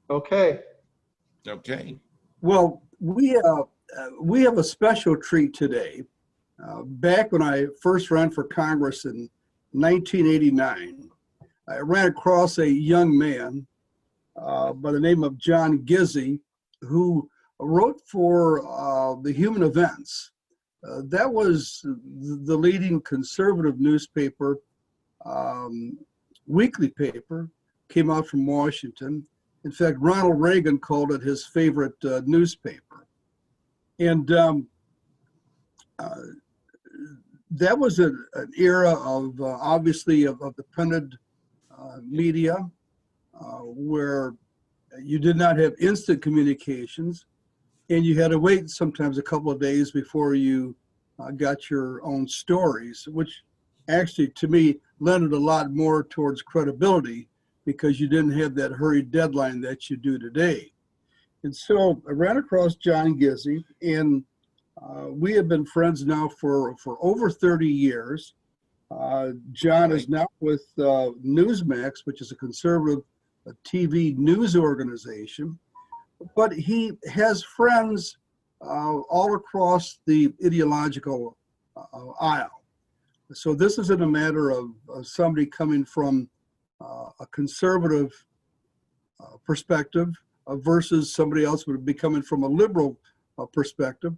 Okay. Okay. Well, we have a special treat today. Back when I first ran for Congress in 1989, I ran across a young man by the name of John Gizzi, who wrote for the Human Events. That was the leading conservative newspaper, weekly paper, came out from Washington. In fact, Ronald Reagan called it his favorite newspaper. And that was an era of, obviously, of the printed media, where you did not have instant communications, and you had to wait sometimes a couple of days before you got your own stories, which actually, to me, lended a lot more towards credibility because you didn't have that hurried deadline that you do today. And so I ran across John Gizzi, and we have been friends now for over 30 years. John is now with Newsmax, which is a conservative TV news organization, but he has friends all across the ideological aisle. So this isn't a matter of somebody coming from a conservative perspective versus somebody else would be coming from a liberal perspective,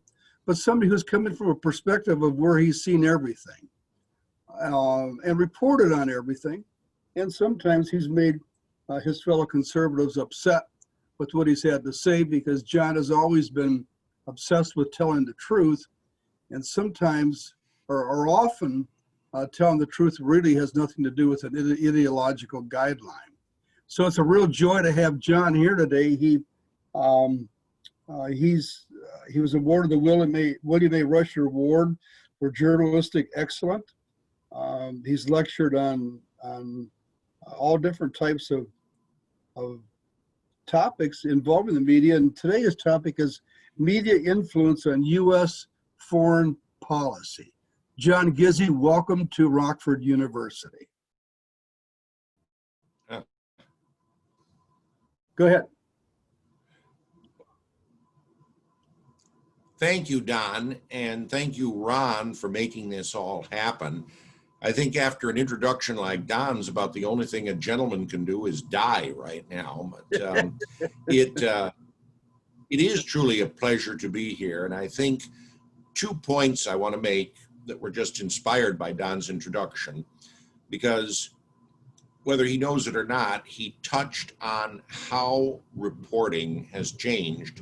but somebody who's coming from a perspective of where he's seen everything and reported on everything. And sometimes he's made his fellow conservatives upset with what he's had to say, because John has always been obsessed with telling the truth, and sometimes or often telling the truth really has nothing to do with an ideological guideline. So it's a real joy to have John here today. He was awarded the William A. Rusher Award for Journalistic Excellence. He's lectured on all different types of topics involving the media, and today's topic is media influence on U.S. foreign policy. John Gizzi, welcome to Rockford University. Go ahead. Thank you, Don, and thank you, Ron, for making this all happen. I think after an introduction like Don's, about the only thing a gentleman can do is die right now. But it is truly a pleasure to be here, and I think 2 points I want to make that were just inspired by Don's introduction, because whether he knows it or not, he touched on how reporting has changed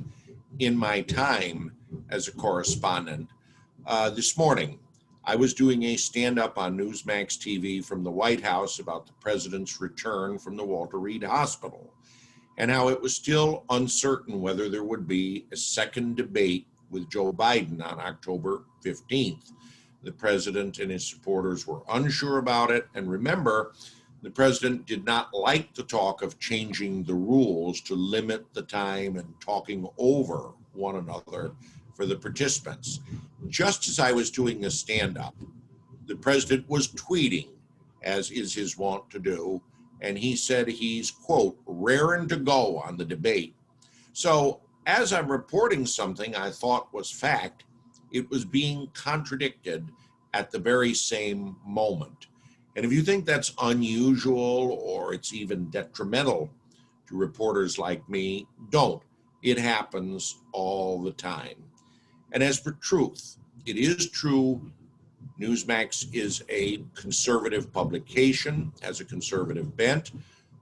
in my time as a correspondent. This morning, I was doing a stand-up on Newsmax TV from the White House about the president's return from the Walter Reed Hospital, and how it was still uncertain whether there would be a second debate with Joe Biden on October 15th. The president and his supporters were unsure about it, and remember, the president did not like the talk of changing the rules to limit the time and talking over one another for the participants. Just as I was doing the stand-up, the president was tweeting, as is his wont to do, and he said he's, quote, raring to go on the debate. So as I'm reporting something I thought was fact, it was being contradicted at the very same moment. And if you think that's unusual or it's even detrimental to reporters like me, don't. It happens all the time. And as for truth, it is true Newsmax is a conservative publication, has a conservative bent.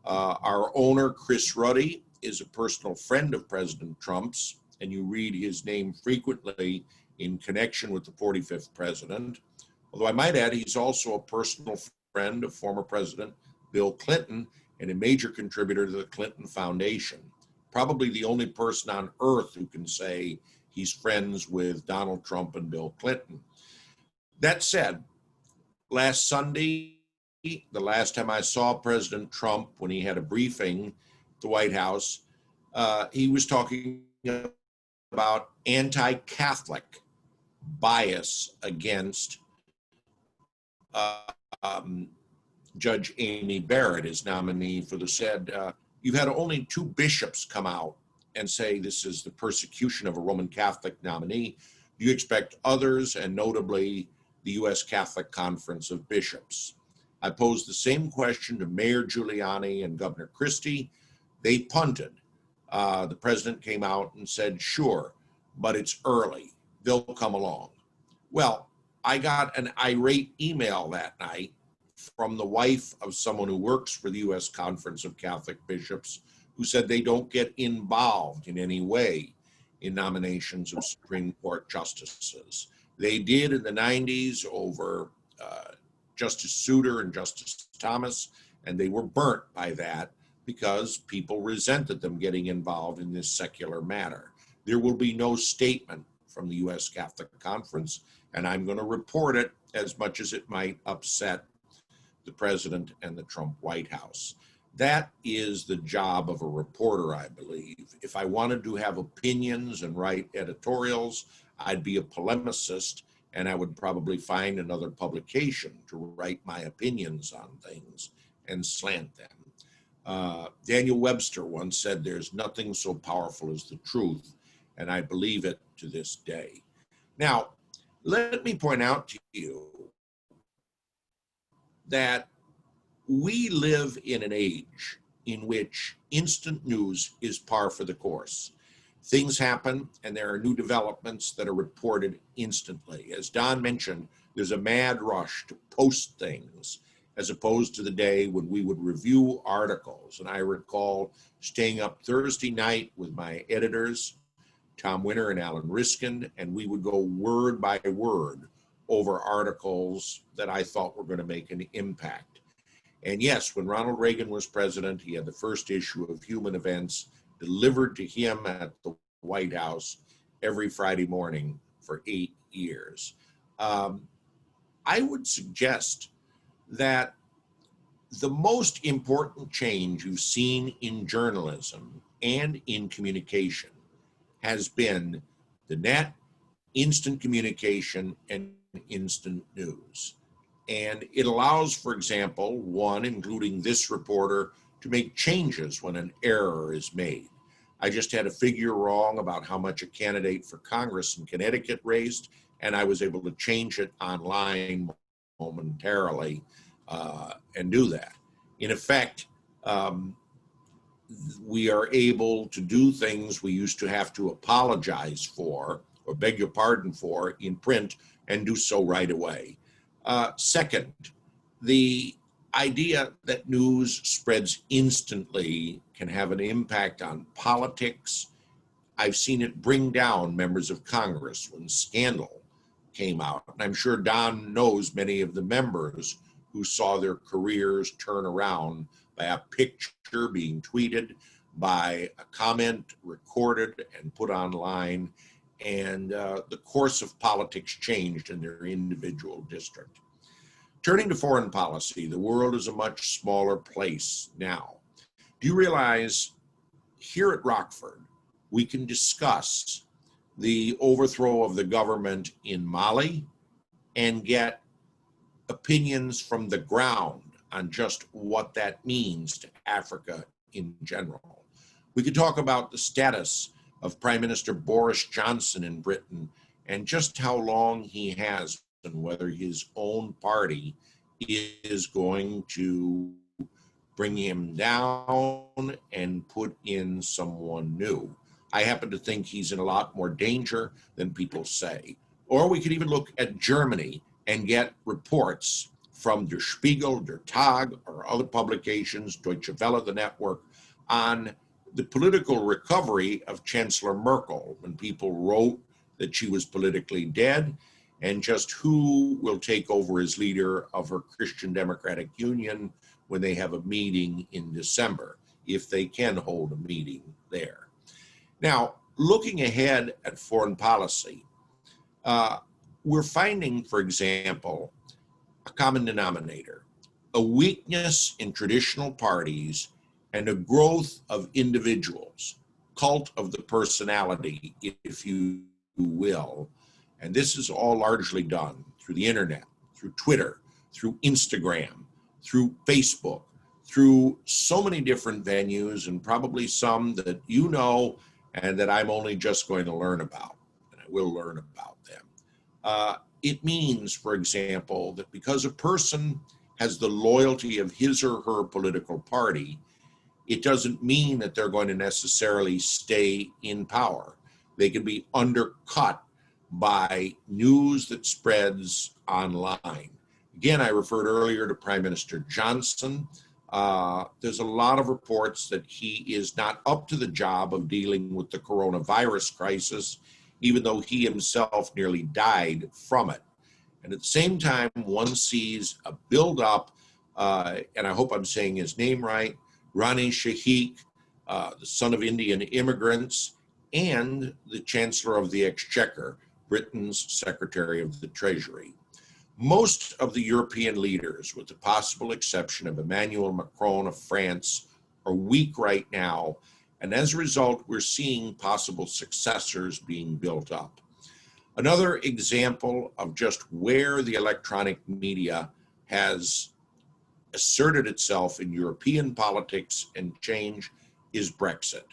Our owner, Chris Ruddy, is a personal friend of President Trump's, and you read his name frequently in connection with the 45th president. Although I might add, he's also a personal friend of former President Bill Clinton and a major contributor to the Clinton Foundation. Probably the only person on earth who can say he's friends with Donald Trump and Bill Clinton. That said, last Sunday, the last time I saw President Trump when he had a briefing at the White House, he was talking about anti-Catholic bias against Judge Amy Barrett, his nominee for the said you've had only 2 bishops come out and say this is the persecution of a Roman Catholic nominee. Do you expect others, and notably the U.S. Catholic Conference of Bishops? I posed the same question to Mayor Giuliani and Governor Christie. They punted. The president came out and said, sure, but it's early. They'll come along. Well, I got an irate email that night from the wife of someone who works for the U.S. Conference of Catholic Bishops, who said they don't get involved in any way in nominations of Supreme Court justices. They did in the 90s over Justice Souter and Justice Thomas, and they were burnt by that because people resented them getting involved in this secular matter. There will be no statement from the U.S. Catholic Conference, and I'm going to report it as much as it might upset the president and the Trump White House. That is the job of a reporter, I believe. If I wanted to have opinions and write editorials, I'd be a polemicist, and I would probably find another publication to write my opinions on things and slant them. Daniel Webster once said, there's nothing so powerful as the truth, and I believe it to this day. Now, let me point out to you that we live in an age in which instant news is par for the course. Things happen and there are new developments that are reported instantly. As Don mentioned, there's a mad rush to post things as opposed to the day when we would review articles. And I recall staying up Thursday night with my editors, Tom Winter and Alan Riskin, and we would go word by word over articles that I thought were going to make an impact. And yes, when Ronald Reagan was president, he had the first issue of Human Events delivered to him at the White House every Friday morning for 8 years. I would suggest that the most important change you've seen in journalism and in communication has been the net, instant communication, and instant news. And it allows, for example, one, including this reporter, to make changes when an error is made. I just had a figure wrong about how much a candidate for Congress in Connecticut raised, and I was able to change it online momentarily and do that. In effect, we are able to do things we used to have to apologize for or beg your pardon for in print and do so right away. Second, the idea that news spreads instantly can have an impact on politics. I've seen it bring down members of Congress when scandal came out. And I'm sure Don knows many of the members who saw their careers turn around by a picture being tweeted, by a comment recorded and put online, and the course of politics changed in their individual district. Turning to foreign policy, the world is a much smaller place now. Do you realize here at Rockford, we can discuss the overthrow of the government in Mali and get opinions from the ground on just what that means to Africa in general. We could talk about the status of Prime Minister Boris Johnson in Britain and just how long he has and whether his own party is going to bring him down and put in someone new. I happen to think he's in a lot more danger than people say. Or we could even look at Germany and get reports from Der Spiegel, Der Tag, or other publications, Deutsche Welle, the network, on the political recovery of Chancellor Merkel when people wrote that she was politically dead, and just who will take over as leader of her Christian Democratic Union when they have a meeting in December, if they can hold a meeting there. Now, looking ahead at foreign policy, we're finding, for example, a common denominator, a weakness in traditional parties and a growth of individuals, cult of the personality, if you will. And this is all largely done through the internet, through Twitter, through Instagram, through Facebook, through so many different venues, and probably some that you know and that I'm only just going to learn about, and I will learn about them. It means, for example, that because a person has the loyalty of his or her political party, it doesn't mean that they're going to necessarily stay in power. They can be undercut by news that spreads online. Again, I referred earlier to Prime Minister Johnson. There's a lot of reports that he is not up to the job of dealing with the coronavirus crisis, even though he himself nearly died from it. And at the same time, one sees a buildup, and I hope I'm saying his name right, Rani Shaikh, the son of Indian immigrants, and the Chancellor of the Exchequer, Britain's Secretary of the Treasury. Most of the European leaders, with the possible exception of Emmanuel Macron of France, are weak right now, and as a result, we're seeing possible successors being built up. Another example of just where the electronic media has asserted itself in European politics and change is Brexit.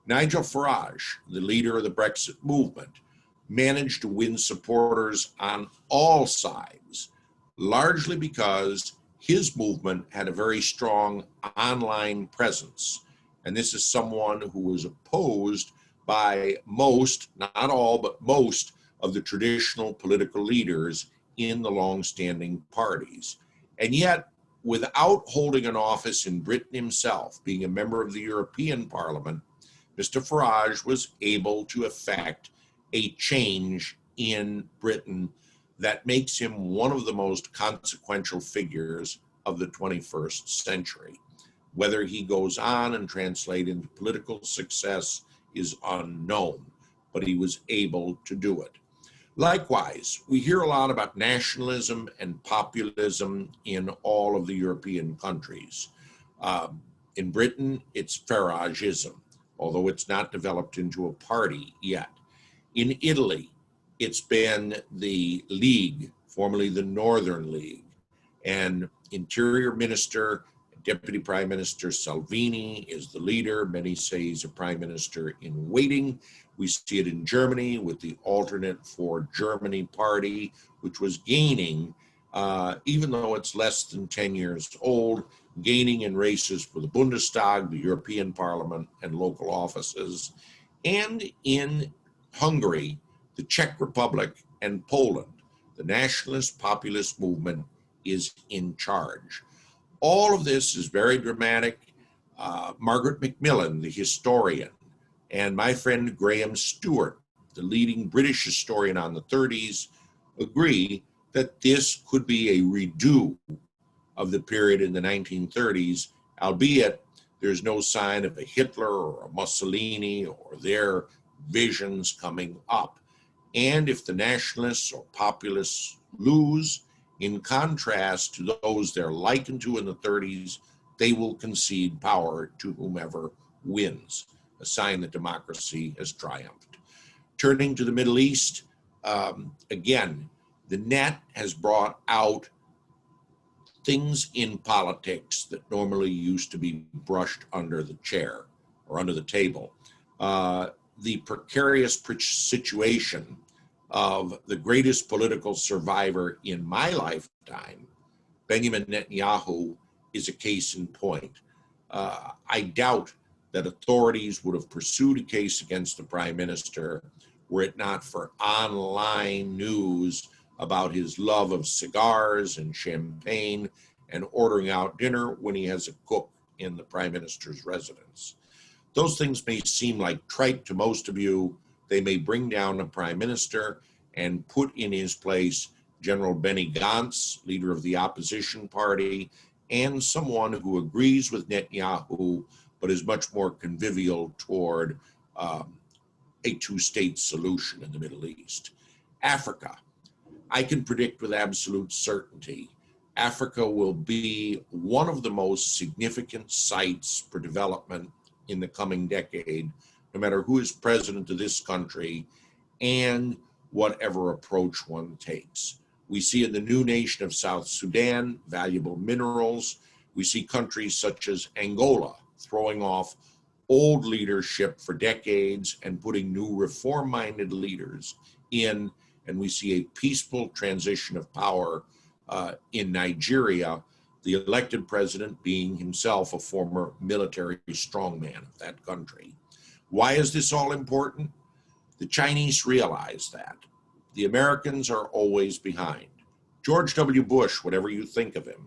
Nigel Farage, the leader of the Brexit movement, managed to win supporters on all sides, largely because his movement had a very strong online presence. And this is someone who was opposed by most, not all, but most of the traditional political leaders in the long-standing parties. And yet, without holding an office in Britain himself, being a member of the European Parliament, Mr. Farage was able to effect a change in Britain that makes him one of the most consequential figures of the 21st century. Whether he goes on and translate into political success is unknown, but he was able to do it. Likewise, we hear a lot about nationalism and populism in all of the European countries. In Britain, it's Farageism, although it's not developed into a party yet. In Italy, it's been the League, formerly the Northern League, and Interior Minister, Deputy Prime Minister Salvini is the leader. Many say he's a prime minister in waiting. We see it in Germany with the Alternate for Germany party, which was gaining, even though it's less than 10 years old, gaining in races for the Bundestag, the European Parliament, and local offices. And in Hungary, the Czech Republic, and Poland, the nationalist populist movement is in charge. All of this is very dramatic. Margaret Macmillan, the historian, and my friend Graham Stewart, the leading British historian on the 30s, agree that this could be a redo of the period in the 1930s, albeit there's no sign of a Hitler or a Mussolini or their visions coming up. And if the nationalists or populists lose, in contrast to those they're likened to in the 30s, they will concede power to whomever wins, a sign that democracy has triumphed. Turning to the Middle East, again, the net has brought out things in politics that normally used to be brushed under the chair or under the table. The precarious situation of the greatest political survivor in my lifetime, Benjamin Netanyahu, is a case in point. I doubt that authorities would have pursued a case against the prime minister were it not for online news about his love of cigars and champagne and ordering out dinner when he has a cook in the prime minister's residence. Those things may seem like trite to most of you. They may bring down a prime minister and put in his place General Benny Gantz, leader of the opposition party, and someone who agrees with Netanyahu, but is much more convivial toward a two-state solution in the Middle East. Africa, I can predict with absolute certainty, Africa will be one of the most significant sites for development in the coming decade, no matter who is president of this country and whatever approach one takes. We see in the new nation of South Sudan valuable minerals. We see countries such as Angola throwing off old leadership for decades and putting new reform-minded leaders in, and we see a peaceful transition of power in Nigeria, the elected president being himself a former military strongman of that country. Why is this all important? The Chinese realize that. The Americans are always behind. George W. Bush, whatever you think of him,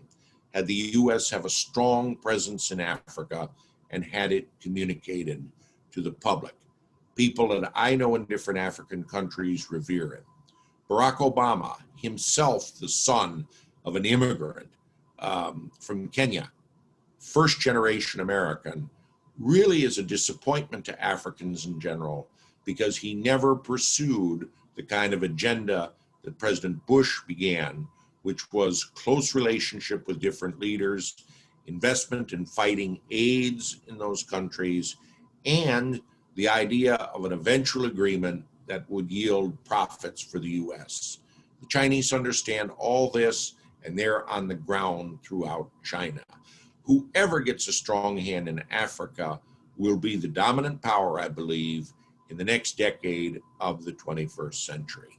had the U.S. have a strong presence in Africa and had it communicated to the public. People that I know in different African countries revere him. Barack Obama, himself the son of an immigrant from Kenya, first generation American, really is a disappointment to Africans in general because he never pursued the kind of agenda that President Bush began, which was close relationship with different leaders, investment in fighting AIDS in those countries, and the idea of an eventual agreement that would yield profits for the U.S. The Chinese understand all this, and they're on the ground throughout China. Whoever gets a strong hand in Africa will be the dominant power, I believe, in the next decade of the 21st century.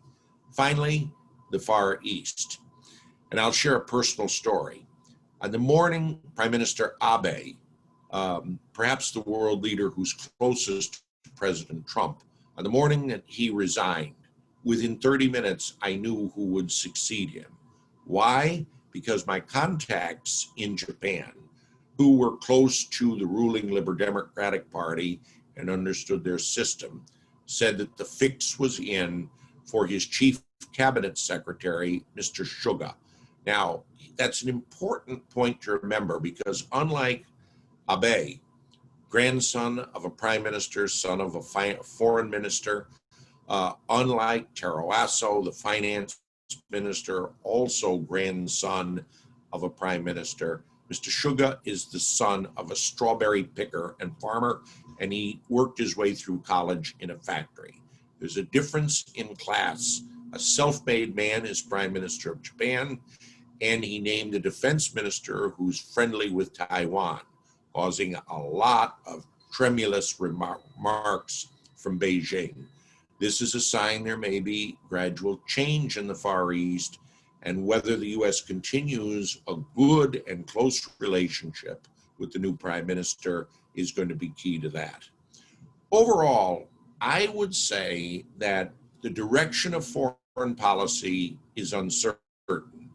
Finally, the Far East. And I'll share a personal story. On the morning Prime Minister Abe, perhaps the world leader who's closest to President Trump, on the morning that he resigned, within 30 minutes, I knew who would succeed him. Why? Because my contacts in Japan, who were close to the ruling Liberal Democratic Party and understood their system, said that the fix was in for his chief cabinet secretary, Mr. Suga. Now, that's an important point to remember because unlike Abe, grandson of a prime minister, son of a foreign minister, unlike Taro Aso, the finance minister, also grandson of a prime minister, Mr. Suga is the son of a strawberry picker and farmer, and he worked his way through college in a factory. There's a difference in class. A self-made man is prime minister of Japan, and he named a defense minister who's friendly with Taiwan, causing a lot of tremulous remarks from Beijing. This is a sign there may be gradual change in the Far East, and whether the U.S. continues a good and close relationship with the new prime minister is going to be key to that. Overall, I would say that the direction of foreign policy is uncertain.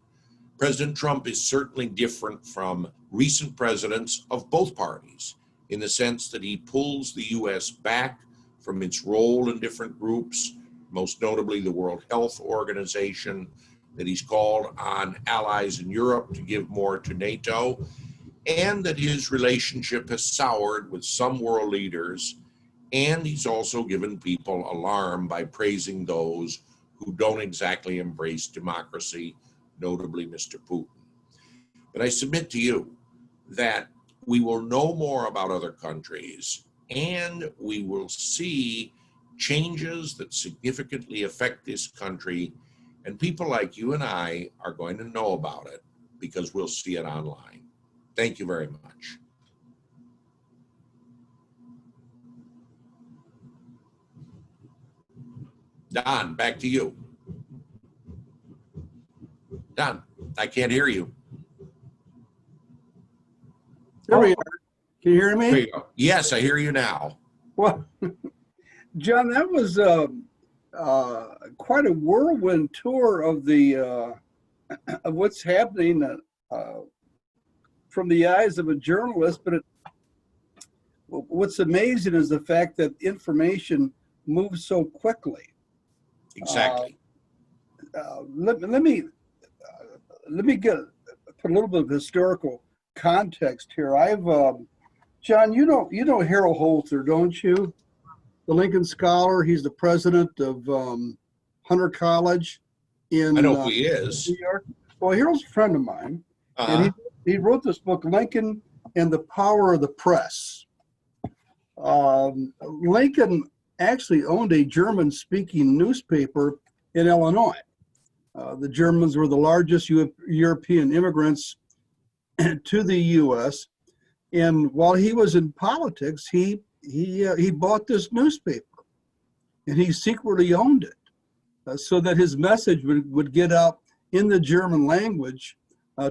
President Trump is certainly different from recent presidents of both parties in the sense that he pulls the U.S. back from its role in different groups, most notably the World Health Organization, that he's called on allies in Europe to give more to NATO, and that his relationship has soured with some world leaders, and he's also given people alarm by praising those who don't exactly embrace democracy, notably Mr. Putin. But I submit to you that we will know more about other countries, and we will see changes that significantly affect this country, and people like you and I are going to know about it because we'll see it online. Thank you very much. Don, back to you. Don, I can't hear you. There we are. Can you hear me? There you go. Yes, I hear you now. Well, John, that was quite a whirlwind tour of the of what's happening from the eyes of a journalist. But what's amazing is the fact that information moves so quickly. Exactly. Let me put a little bit of historical context here. John, you know Harold Holter, don't you? The Lincoln Scholar. He's the president of Hunter College in I know who he is. New York. Well, Harold's a friend of mine, and he wrote this book, Lincoln and the Power of the Press. Lincoln actually owned a German-speaking newspaper in Illinois. The Germans were the largest European immigrants to the U.S. And while he was in politics, he bought this newspaper, and he secretly owned it, so that his message would get out in the German language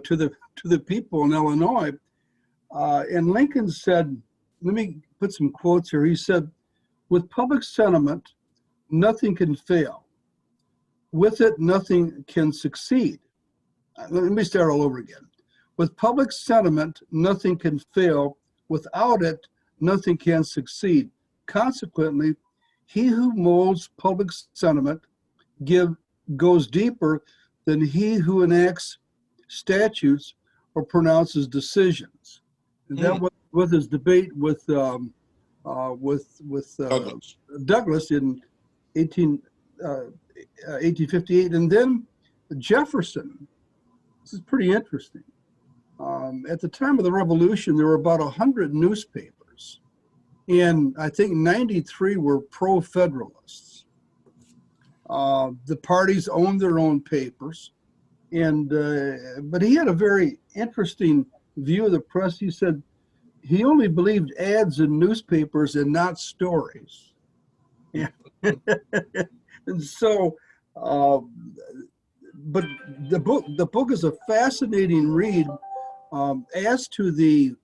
to the people in Illinois. And Lincoln said, let me put some quotes here. He said, "With public sentiment, nothing can fail. With it, nothing can succeed." Let me start all over again. With public sentiment, nothing can fail. Without it, nothing can succeed. Consequently, he who molds public sentiment goes deeper than he who enacts statutes or pronounces decisions. And that was with his debate with Douglas in 1858, and then Jefferson. This is pretty interesting. At the time of the Revolution, there were about 100 newspapers, and I think 93 were pro-Federalists. The parties owned their own papers, and but he had a very interesting view of the press. He said he only believed ads in newspapers and not stories. Yeah. And so, but the book is a fascinating read as to the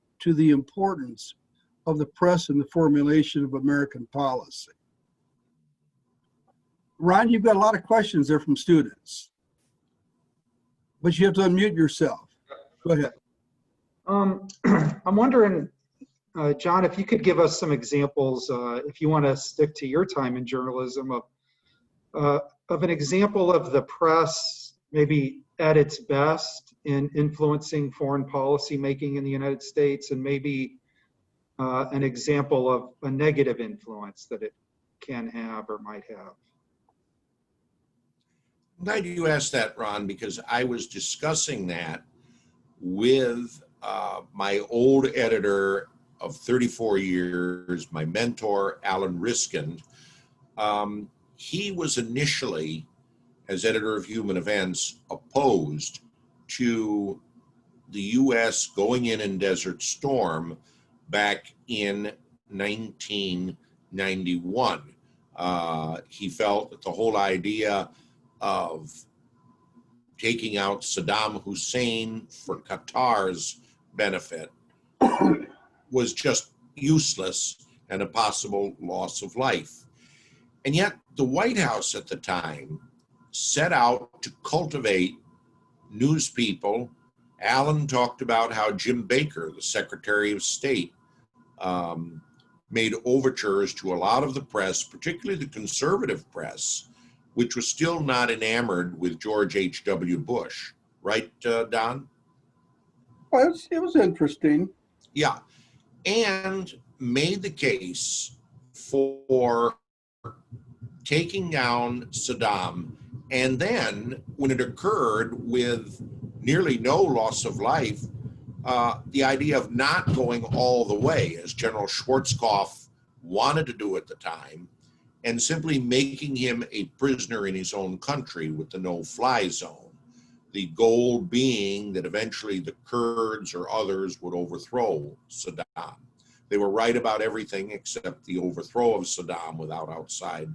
importance of the press in the formulation of American policy. Ron, you've got a lot of questions there from students, but you have to unmute yourself. Go ahead. I'm wondering, John, if you could give us some examples, if you want to stick to your time in journalism, of an example of the press maybe at its best in influencing foreign policy making in the United States, and maybe an example of a negative influence that it can have or might have. I'm glad you asked that, Ron, because I was discussing that with my old editor of 34 years, my mentor, Alan Riskind. He was initially, as editor of Human Events, opposed to the U.S. going in Desert Storm back in 1991. He felt that the whole idea of taking out Saddam Hussein for Qatar's benefit was just useless and a possible loss of life. And yet the White House at the time set out to cultivate news people. Alan talked about how Jim Baker, the Secretary of State, made overtures to a lot of the press, particularly the conservative press, which was still not enamored with George H.W. Bush. Right, Don? Well, it was interesting. Yeah. And made the case for taking down Saddam. And then when it occurred with nearly no loss of life, the idea of not going all the way, as General Schwarzkopf wanted to do at the time, and simply making him a prisoner in his own country with the no-fly zone. The goal being that eventually the Kurds or others would overthrow Saddam. They were right about everything except the overthrow of Saddam without outside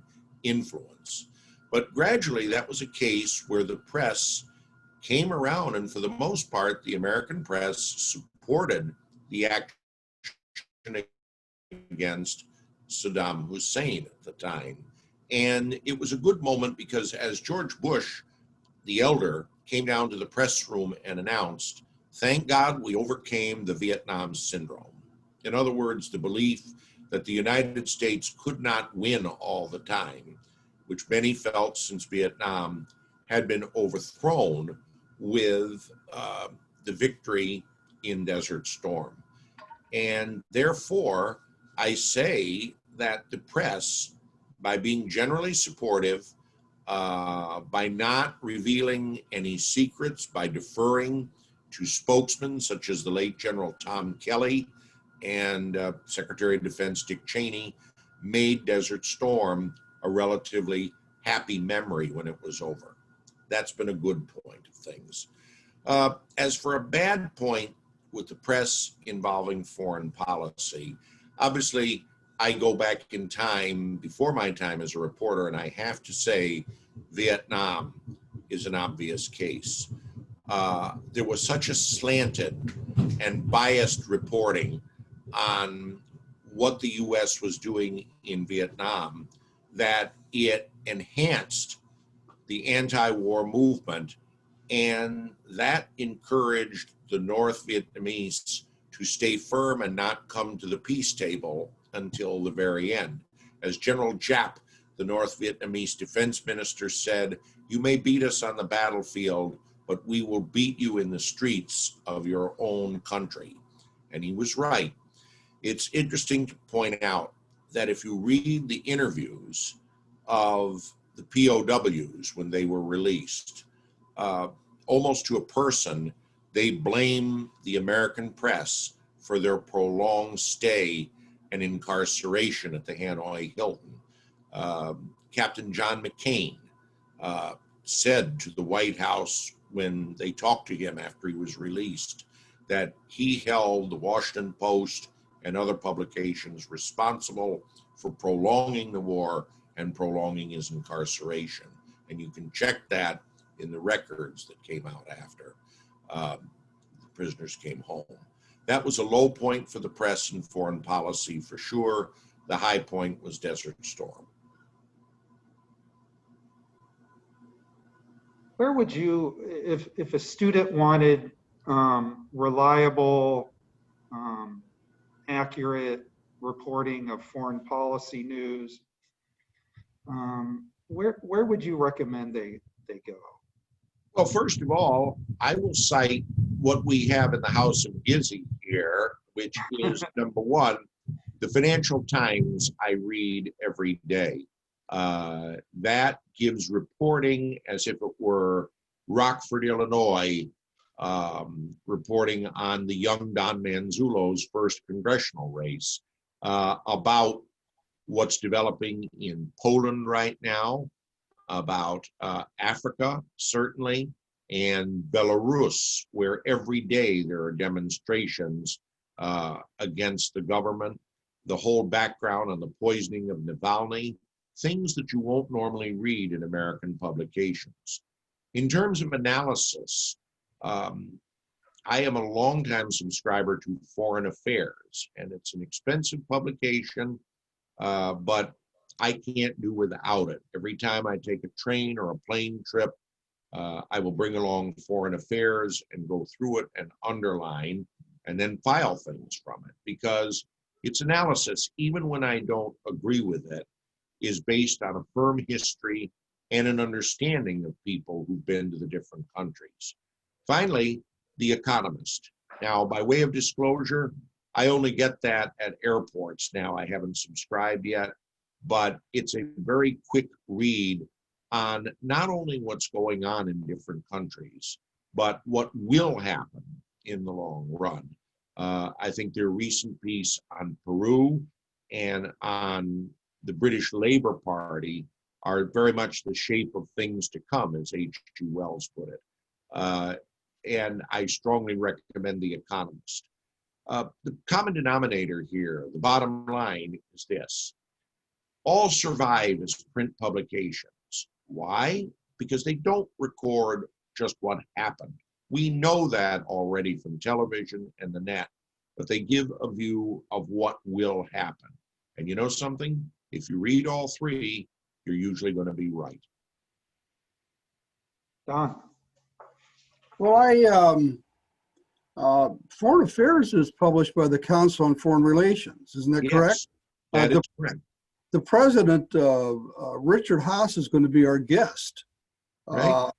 influence. But gradually that was a case where the press came around, and for the most part, the American press supported the action against Saddam Hussein at the time. And it was a good moment because as George Bush, the elder, came down to the press room and announced, "Thank God we overcame the Vietnam syndrome." In other words, the belief that the United States could not win all the time, which many felt since Vietnam had been overthrown with the victory in Desert Storm. And therefore, I say that the press, by being generally supportive, by not revealing any secrets, by deferring to spokesmen such as the late General Tom Kelly and Secretary of Defense Dick Cheney, made Desert Storm a relatively happy memory when it was over. That's been a good point of things. As for a bad point, with the press involving foreign policy. Obviously, I go back in time before my time as a reporter, and I have to say Vietnam is an obvious case. There was such a slanted and biased reporting on what the U.S. was doing in Vietnam that it enhanced the anti-war movement, and that encouraged the North Vietnamese to stay firm and not come to the peace table until the very end. As General Giap, the North Vietnamese defense minister, said, "You may beat us on the battlefield, but we will beat you in the streets of your own country." And he was right. It's interesting to point out that if you read the interviews of the POWs when they were released, almost to a person, they blame the American press for their prolonged stay and incarceration at the Hanoi Hilton. Captain John McCain said to the White House when they talked to him after he was released that he held the Washington Post and other publications responsible for prolonging the war and prolonging his incarceration. And you can check that in the records that came out after the prisoners came home. That was a low point for the press and foreign policy for sure. The high point was Desert Storm. Where would you, if a student wanted reliable, accurate reporting of foreign policy news, where would you recommend they go? Well, first of all, I will cite what we have in the House of Gizzi here, which is number one, the Financial Times I read every day. That gives reporting as if it were Rockford, Illinois, reporting on the young Don Manzullo's first congressional race, about what's developing in Poland right now, about Africa, certainly, and Belarus, where every day there are demonstrations against the government, the whole background on the poisoning of Navalny, things that you won't normally read in American publications. In terms of analysis, I am a longtime subscriber to Foreign Affairs, and it's an expensive publication, but I can't do without it. Every time I take a train or a plane trip, I will bring along Foreign Affairs and go through it and underline and then file things from it, because its analysis, even when I don't agree with it, is based on a firm history and an understanding of people who've been to the different countries. Finally, The Economist. Now, by way of disclosure, I only get that at airports now. I haven't subscribed yet, but it's a very quick read on not only what's going on in different countries, but what will happen in the long run. I think their recent piece on Peru and on the British Labour Party are very much the shape of things to come, as H.G. Wells put it. And I strongly recommend The Economist. The common denominator here, the bottom line, is this. All survive as print publications. Why? Because they don't record just what happened. We know that already from television and the net, but they give a view of what will happen. And you know something? If you read all three, you're usually going to be right. Don? Well, Foreign Affairs is published by the Council on Foreign Relations. Isn't that correct? That is correct. The president, Richard Haas, is going to be our guest. Right.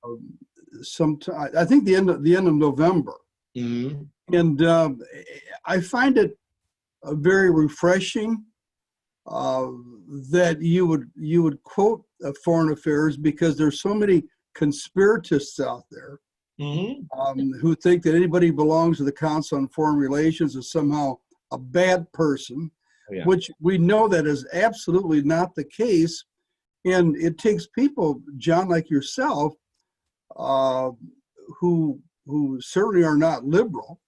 Sometime, I think the end of November. Mm-hmm. And I find it very refreshing that you would quote Foreign Affairs, because there's so many conspiratists out there who think that anybody who belongs to the Council on Foreign Relations is somehow a bad person, which we know that is absolutely not the case. And it takes people, John, like yourself, who certainly are not liberal,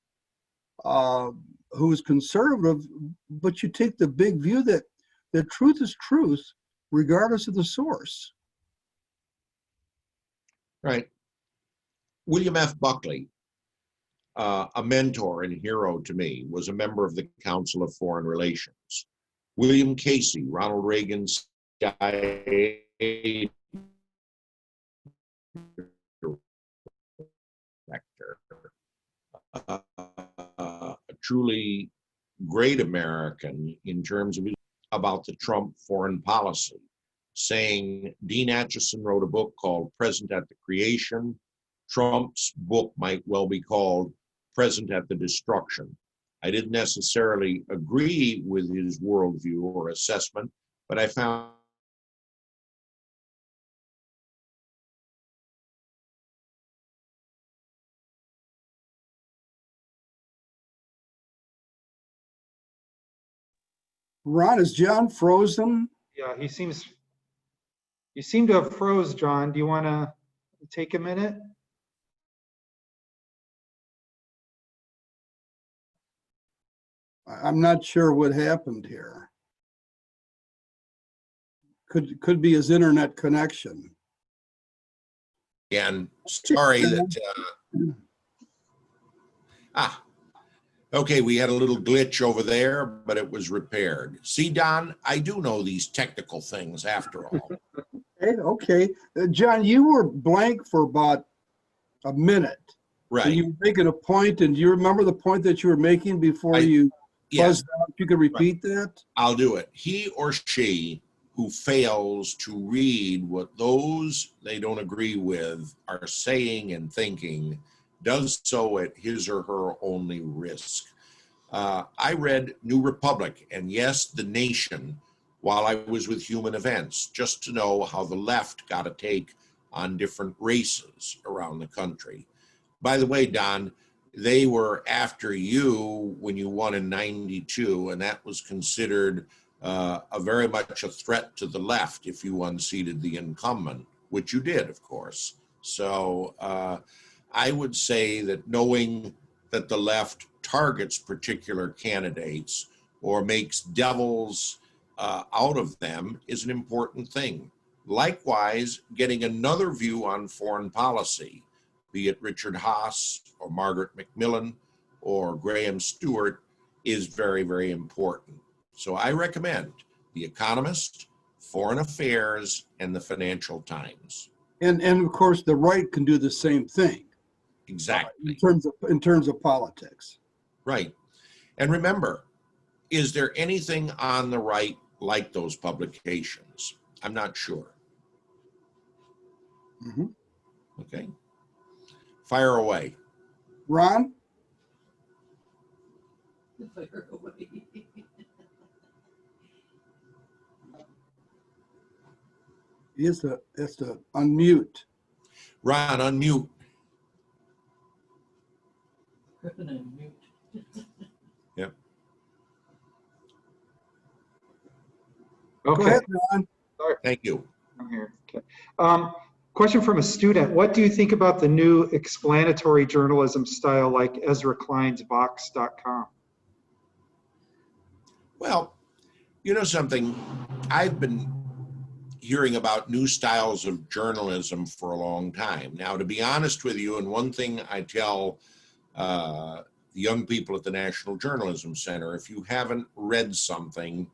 who is conservative, but you take the big view that the truth is truth, regardless of the source. Right. William F. Buckley, a mentor and hero to me, was a member of the Council of Foreign Relations. William Casey, Ronald Reagan's CIA director, a truly great American in terms of about the Trump foreign policy, saying Dean Acheson wrote a book called Present at the Creation. Trump's book might well be called Present at the Destruction. I didn't necessarily agree with his worldview or assessment, but I found Ron, is John frozen? Yeah, you seem to have froze, John. Do you want to take a minute? I'm not sure what happened here. Could be his internet connection. and sorry that okay, we had a little glitch over there, but it was repaired. See, Don, I do know these technical things after all. Okay. John, you were blank for about a minute. Right. And you were making a point, and do you remember the point that you were making before you buzzed out? If you could repeat that? I'll do it. He or she who fails to read what those they don't agree with are saying and thinking does so at his or her only risk. I read New Republic and yes, The Nation while I was with Human Events, just to know how the left got a take on different races around the country. By the way, Don, they were after you when you won in '92, and that was considered a very much a threat to the left if you unseated the incumbent, which you did, of course. So I would say that knowing that the left targets particular candidates or makes devils out of them is an important thing. Likewise, getting another view on foreign policy, be it Richard Haas or Margaret Macmillan or Graham Stewart, is very, very important. So I recommend The Economist, Foreign Affairs, and the Financial Times. And of course, the right can do the same thing. Exactly. In terms of politics. Right. And remember, is there anything on the right like those publications? I'm not sure. Mm-hmm. Okay. Fire away. Ron? Fire away. He has to unmute. Ron, unmute. Yep. Go Okay. ahead, Ron. Thank you. I'm here. Okay. Question from a student. What do you think about the new explanatory journalism style like Ezra Klein's Vox.com? Well, you know something? I've been hearing about new styles of journalism for a long time. Now, to be honest with you, and one thing I tell the young people at the National Journalism Center, if you haven't read something,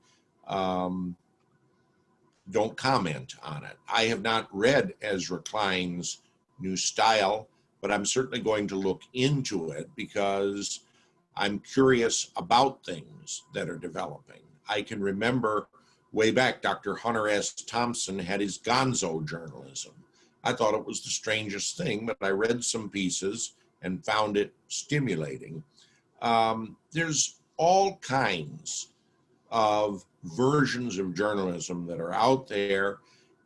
don't comment on it. I have not read Ezra Klein's new style, but I'm certainly going to look into it because I'm curious about things that are developing. I can remember way back, Dr. Hunter S. Thompson had his gonzo journalism. I thought it was the strangest thing, but I read some pieces and found it stimulating. There's all kinds of versions of journalism that are out there,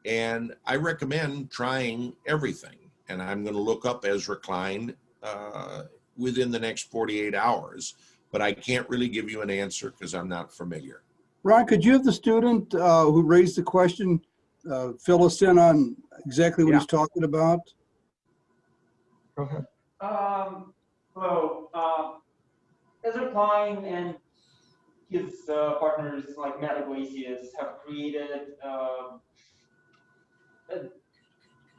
and I recommend trying everything. And I'm going to look up Ezra Klein within the next 48 hours, but I can't really give you an answer because I'm not familiar. Ron, could you have the student who raised the question fill us in on exactly what he's talking about? Go ahead. Hello. Ezra Klein and his partners like Matt Iglesias have created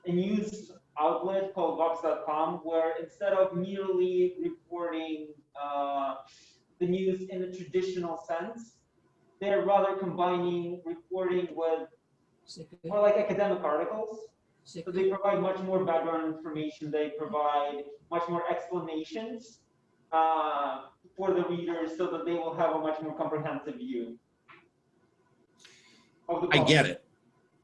a news outlet called Vox.com, where instead of merely reporting the news in a traditional sense, they're rather combining reporting with more like academic articles. So they provide much more background information. They provide much more explanations for the readers so that they will have a much more comprehensive view of the I get policy. it.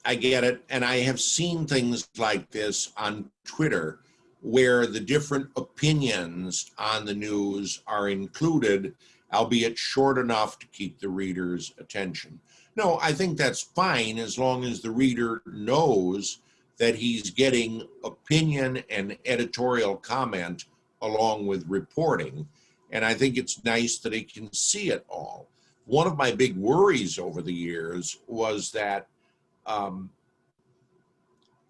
I get it. And I have seen things like this on Twitter where the different opinions on the news are included, albeit short enough to keep the reader's attention. No, I think that's fine as long as the reader knows that he's getting opinion and editorial comment along with reporting. And I think it's nice that he can see it all. One of my big worries over the years was that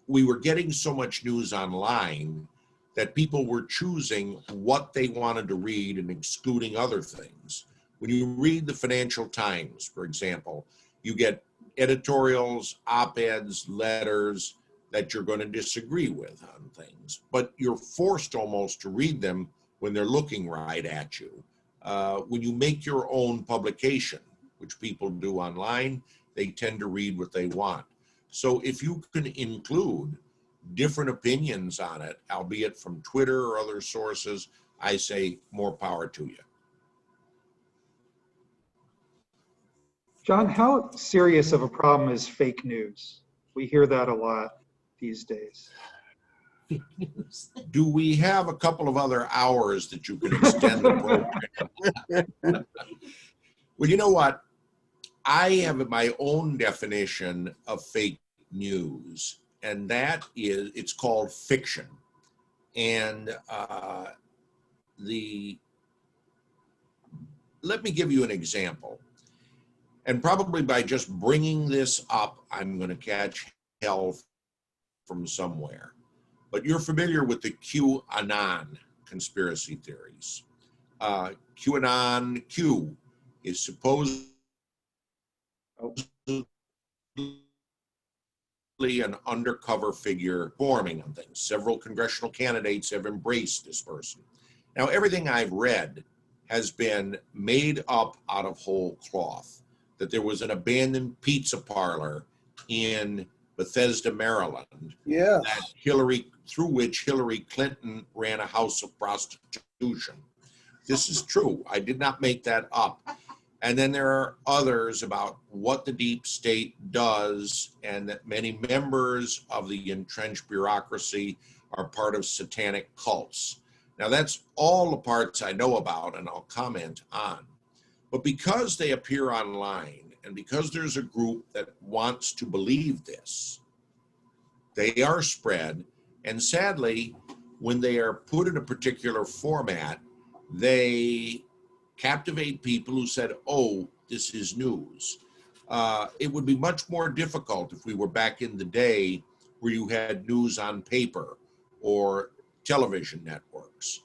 we were getting so much news online that people were choosing what they wanted to read and excluding other things. When you read the Financial Times, for example, you get editorials, op-eds, letters that you're going to disagree with on things, but you're forced almost to read them when they're looking right at you. When you make your own publication, which people do online, they tend to read what they want. So if you can include different opinions on it, albeit from Twitter or other sources, I say more power to you. John, how serious of a problem is fake news? We hear that a lot these days. Do we have a couple of other hours that you can extend the program? Well, you know what? I have my own definition of fake news, and that is, it's called fiction. And let me give you an example. And probably by just bringing this up, I'm going to catch hell from somewhere. But you're familiar with the QAnon conspiracy theories. QAnon Q is supposedly an undercover figure forming on things. Several congressional candidates have embraced this person. Now, everything I've read has been made up out of whole cloth. That there was an abandoned pizza parlor in Bethesda, Maryland, Yes. through which Hillary Clinton ran a house of prostitution. This is true. I did not make that up. And then there are others about what the deep state does, and that many members of the entrenched bureaucracy are part of satanic cults. Now, that's all the parts I know about and I'll comment on. But because they appear online, and because there's a group that wants to believe this, they are spread. And sadly, when they are put in a particular format, they captivate people who said, oh, this is news. It would be much more difficult if we were back in the day where you had news on paper or television networks,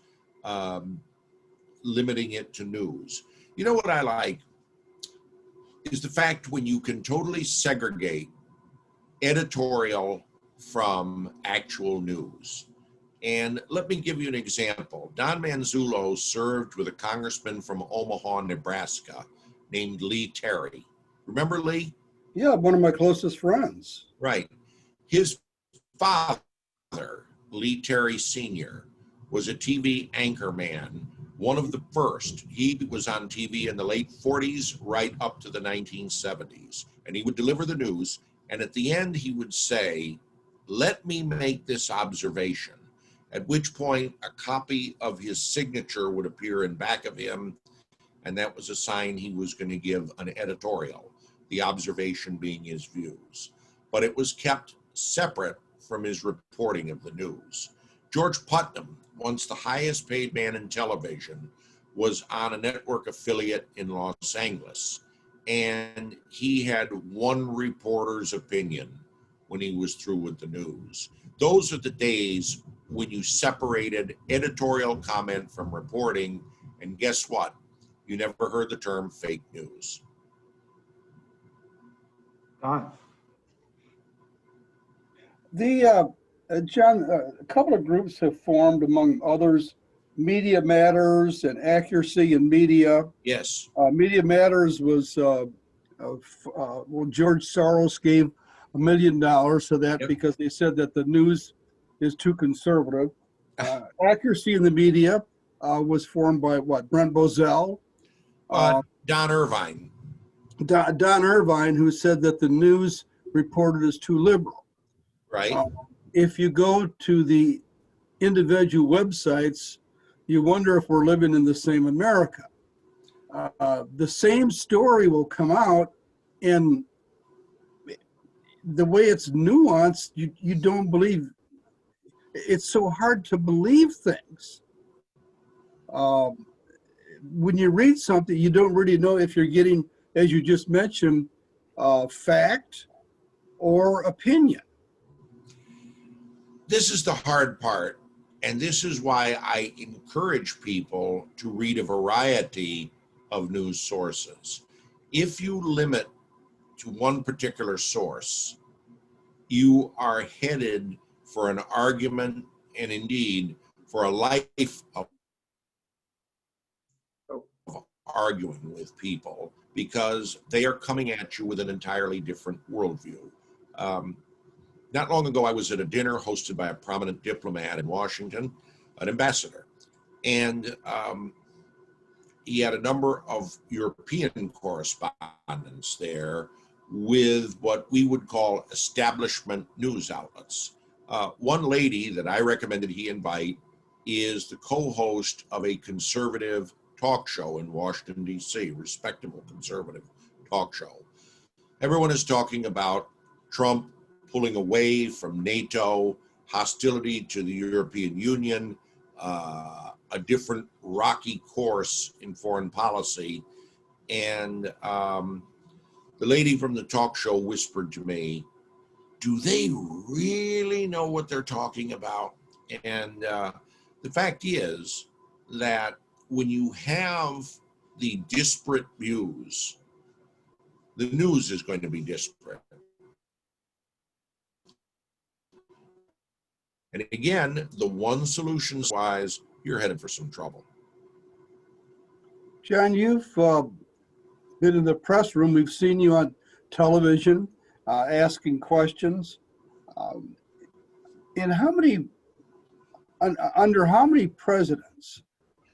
limiting it to news. You know what I like is the fact when you can totally segregate editorial from actual news. And let me give you an example. Don Manzullo served with a congressman from Omaha, Nebraska, named Lee Terry. Remember Lee? Yeah, one of my closest friends. Right. His father, Lee Terry Sr., was a TV anchor man, one of the first. He was on TV in the late 40s, right up to the 1970s. And he would deliver the news. And at the end, he would say, let me make this observation. At which point a copy of his signature would appear in back of him. And that was a sign he was going to give an editorial, the observation being his views. But it was kept separate from his reporting of the news. George Putnam, once the highest paid man in television, was on a network affiliate in Los Angeles. And he had one reporter's opinion when he was through with the news. Those are the days when you separated editorial comment from reporting. And guess what? you never heard the term fake news. Don? John, a couple of groups have formed, among others, Media Matters and Accuracy in Media. Yes. Media Matters was, well, George Soros gave $1 million to that Yep. because they said that the news is too conservative. Accuracy in the Media was formed by what? Brent Bozell? Don Irvine. Don Irvine, who said that the news reported is too liberal. Right. If you go to the individual websites, you wonder if we're living in the same America. The same story will come out, and the way it's nuanced, you don't believe. It's so hard to believe things. When you read something, you don't really know if you're getting, as you just mentioned, fact or opinion. This is the hard part, and this is why I encourage people to read a variety of news sources. If you limit to one particular source, you are headed for an argument and indeed for a life of arguing with people because they are coming at you with an entirely different worldview. Not long ago, I was at a dinner hosted by a prominent diplomat in Washington, an ambassador, and he had a number of European correspondents there with what we would call establishment news outlets. One lady that I recommended he invite is the co-host of a conservative talk show in Washington, D.C., respectable conservative talk show. Everyone is talking about Trump pulling away from NATO, hostility to the European Union, a different rocky course in foreign policy. And the lady from the talk show whispered to me, do they really know what they're talking about? And the fact is that when you have the disparate views, the news is going to be disparate. And again, the one solution wise, you're headed for some trouble. John, you've been in the press room. We've seen you on television asking questions. Under how many presidents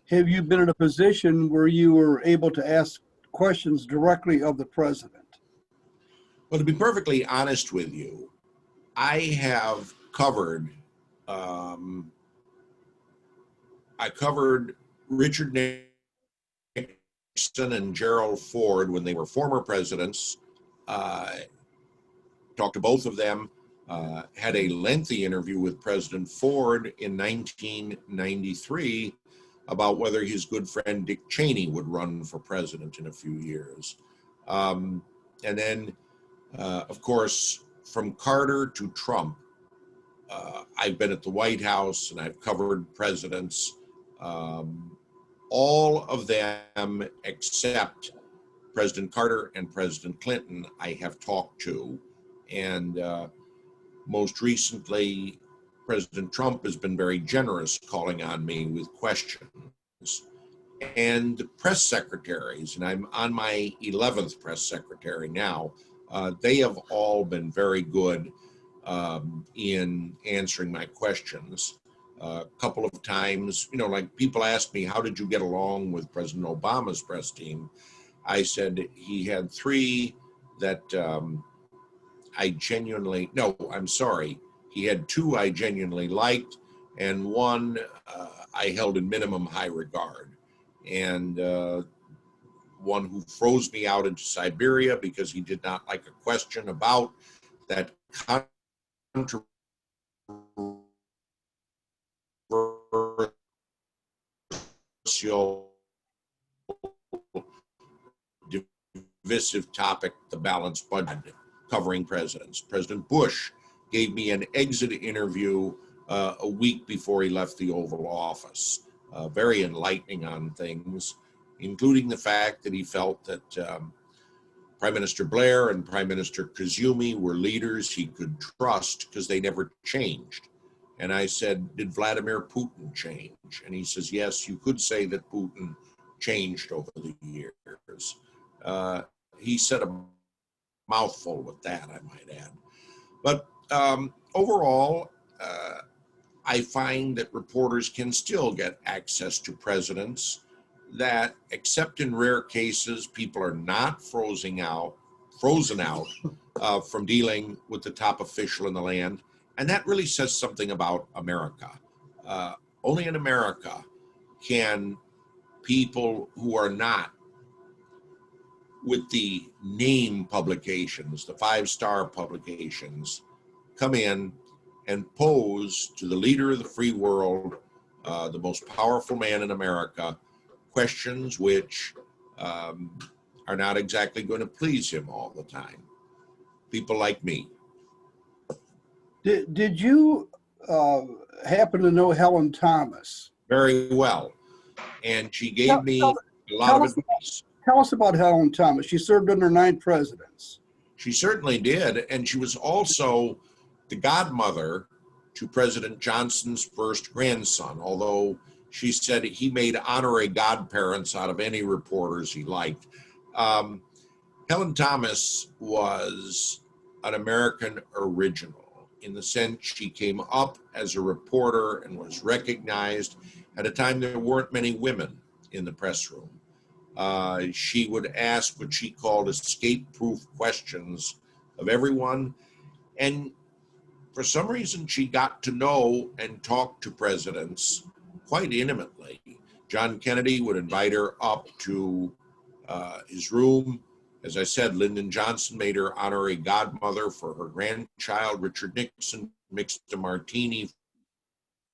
have you been in a position where you were able to ask questions directly of the president? Well, to be perfectly honest with you, I have covered Richard Nixon and Gerald Ford when they were former presidents. Talked to both of them. Had a lengthy interview with President Ford in 1993 about whether his good friend Dick Cheney would run for president in a few years. And then, of course, from Carter to Trump, I've been at the White House and I've covered presidents, all of them except President Carter and President Clinton I have talked to. And most recently, President Trump has been very generous calling on me with questions. And the press secretaries, and I'm on my 11th press secretary now, they have all been very good in answering my questions. A couple of times, like people ask me, how did you get along with President Obama's press team? I said he had three that he had two I genuinely liked, and one I held in minimum high regard. And one who froze me out into Siberia because he did not like a question about that controversial, divisive topic, the balanced budget, covering presidents. President Bush gave me an exit interview a week before he left the Oval Office. Very enlightening on things. including the fact that he felt that Prime Minister Blair and Prime Minister Koizumi were leaders he could trust because they never changed. And I said, did Vladimir Putin change? And he says, yes, you could say that Putin changed over the years. He said a mouthful with that, I might add. But overall, I find that reporters can still get access to presidents, that except in rare cases, people are not frozen out from dealing with the top official in the land. And that really says something about America. Only in America can people who are not with the name publications, the five-star publications, come in and pose to the leader of the free world, the most powerful man in America, questions which are not exactly going to please him all the time. People like me. Did you happen to know Helen Thomas? Very well. And she gave me a lot of advice. Tell us about Helen Thomas. She served under 9 presidents. She certainly did. And she was also the godmother to President Johnson's first grandson, although she said he made honorary godparents out of any reporters he liked. Helen Thomas was an American original in the sense she came up as a reporter and was recognized at a time there weren't many women in the press room. She would ask what she called escape-proof questions of everyone. And for some reason, she got to know and talk to presidents quite intimately. John Kennedy would invite her up to his room. As I said, Lyndon Johnson made her honorary godmother for her grandchild. Richard Nixon mixed a martini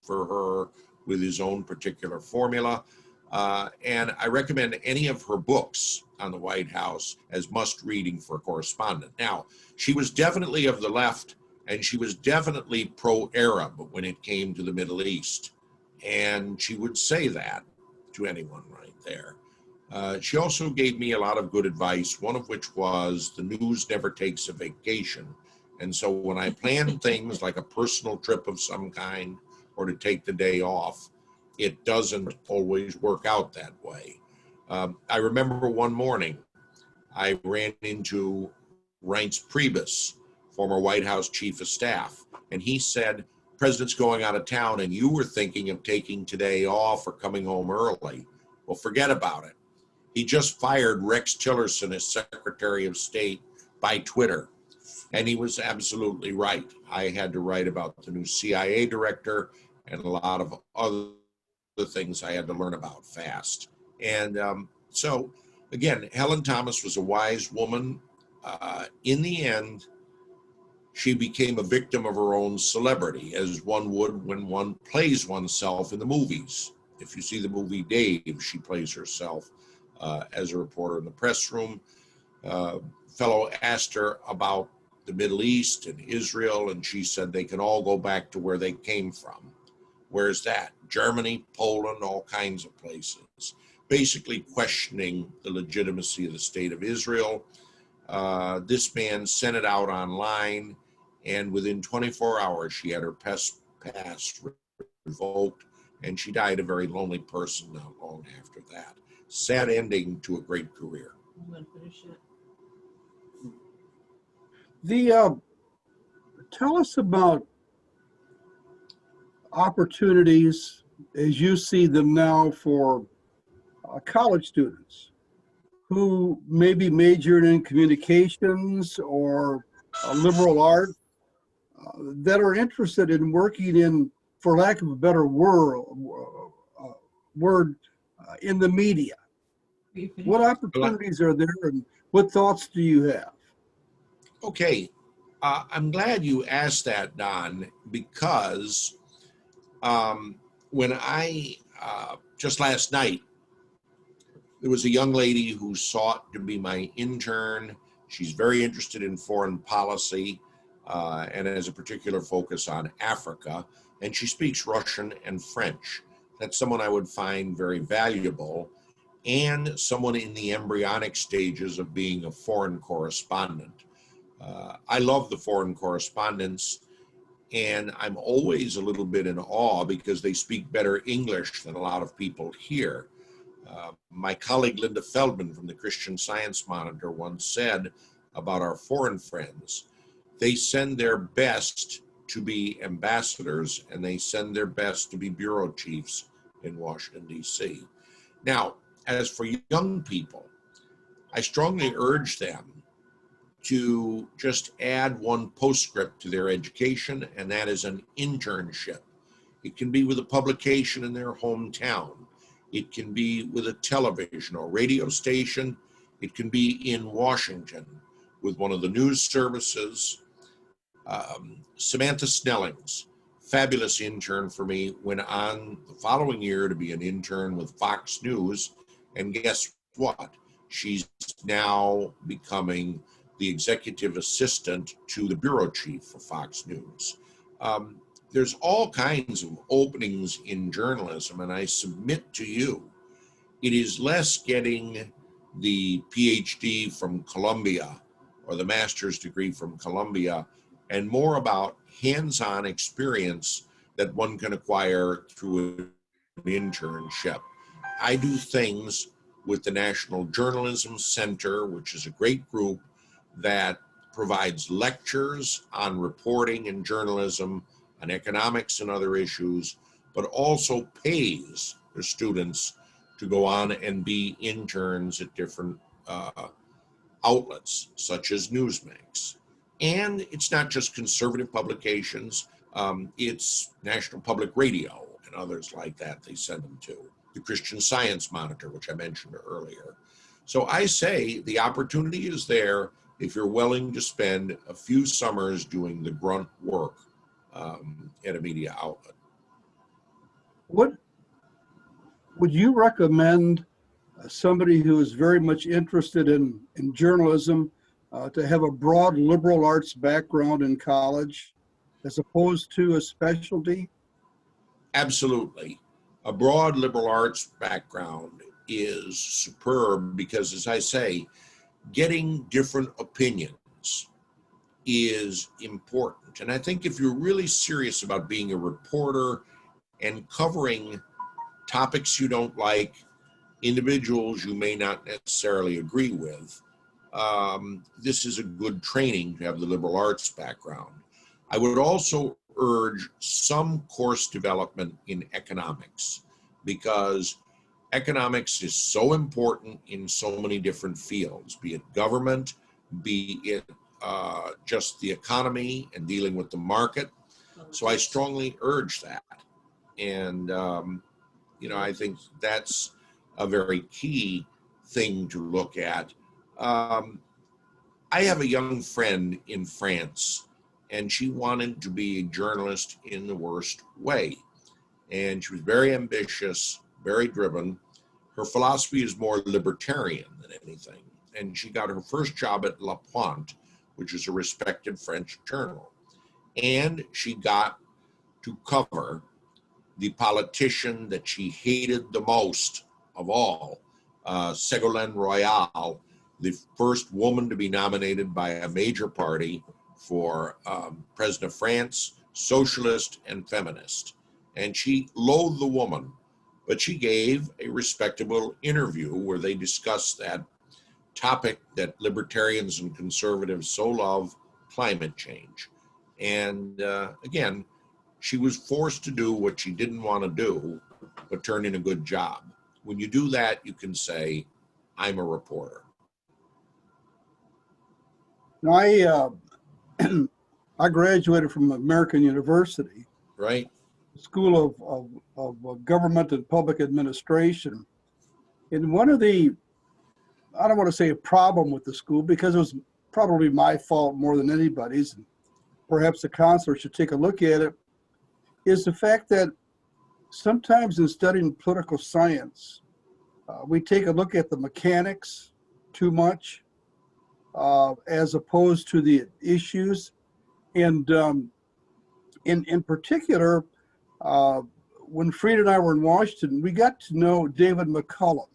for her with his own particular formula. And I recommend any of her books on the White House as must reading for a correspondent. Now, she was definitely of the left, and she was definitely pro-Arab when it came to the Middle East. And she would say that to anyone right there. She also gave me a lot of good advice, one of which was the news never takes a vacation. And so when I plan things like a personal trip of some kind or to take the day off, it doesn't always work out that way. I remember one morning I ran into Reince Priebus, former White House chief of staff, and he said, President's going out of town and you were thinking of taking today off or coming home early. Well, forget about it. He just fired Rex Tillerson as Secretary of State by Twitter. And he was absolutely right. I had to write about the new CIA director and a lot of other things I had to learn about fast. And so, again, Helen Thomas was a wise woman. In the end, she became a victim of her own celebrity, as one would when one plays oneself in the movies. If you see the movie Dave, she plays herself as a reporter in the press room. Fellow asked her about the Middle East and Israel, and she said they can all go back to where they came from. Where's that? Germany, Poland, all kinds of places. Basically questioning the legitimacy of the state of Israel. This man sent it out online, and within 24 hours, she had her pass revoked, and she died a very lonely person not long after that. Sad ending to a great career. I'm going to finish it. Tell us about opportunities as you see them now for college students who maybe majored in communications or liberal art that are interested in working in, for lack of a better word, in the media. What opportunities are there and what thoughts do you have? Okay, I'm glad you asked that, Don, because when I, just last night, there was a young lady who sought to be my intern. She's very interested in foreign policy and has a particular focus on Africa, and she speaks Russian and French. That's someone I would find very valuable. and someone in the embryonic stages of being a foreign correspondent. I love the foreign correspondents, and I'm always a little bit in awe because they speak better English than a lot of people here. My colleague Linda Feldman from the Christian Science Monitor once said about our foreign friends, they send their best to be ambassadors and they send their best to be bureau chiefs in Washington, D.C. Now, as for young people, I strongly urge them to just add one postscript to their education, and that is an internship. It can be with a publication in their hometown. It can be with a television or radio station. It can be in Washington with one of the news services. Samantha Snellings, fabulous intern for me, went on the following year to be an intern with Fox News. And guess what? She's now becoming the executive assistant to the bureau chief for Fox News. There's all kinds of openings in journalism, and I submit to you, it is less getting the PhD from Columbia or the master's degree from Columbia and more about hands-on experience that one can acquire through an internship. I do things with the National Journalism Center, which is a great group that provides lectures on reporting and journalism, on economics and other issues, but also pays their students to go on and be interns at different outlets, such as Newsmax. And it's not just conservative publications, it's National Public Radio and others like that they send them to. The Christian Science Monitor, which I mentioned earlier. So I say the opportunity is there if you're willing to spend a few summers doing the grunt work at a media outlet. What would you recommend somebody who is very much interested in journalism to have a broad liberal arts background in college as opposed to a specialty? Absolutely. A broad liberal arts background is superb because, as I say, getting different opinions is important. And I think if you're really serious about being a reporter and covering topics you don't like, individuals you may not necessarily agree with, this is a good training to have the liberal arts background. I would also urge some course development in economics, because economics is so important in so many different fields, be it government, be it just the economy and dealing with the market. So I strongly urge that. And, I think that's a very key thing to look at. I have a young friend in France, and she wanted to be a journalist in the worst way. And she was very ambitious, very driven. Her philosophy is more libertarian than anything. And she got her first job at La Pointe, which is a respected French journal. And she got to cover the politician that she hated the most of all, Ségolène Royal, the first woman to be nominated by a major party for president of France, socialist and feminist. And she loathed the woman, but she gave a respectable interview where they discussed that topic that libertarians and conservatives so love, climate change. And again, she was forced to do what she didn't want to do, but turned in a good job. When you do that, you can say, I'm a reporter. I graduated from American University, Right? School of Government and Public Administration. And one of the, I don't want to say a problem with the school, because it was probably my fault more than anybody's, and perhaps the counselor should take a look at it, is the fact that sometimes in studying political science, we take a look at the mechanics too much, as opposed to the issues. And in particular, when Frida and I were in Washington, we got to know David McCullum.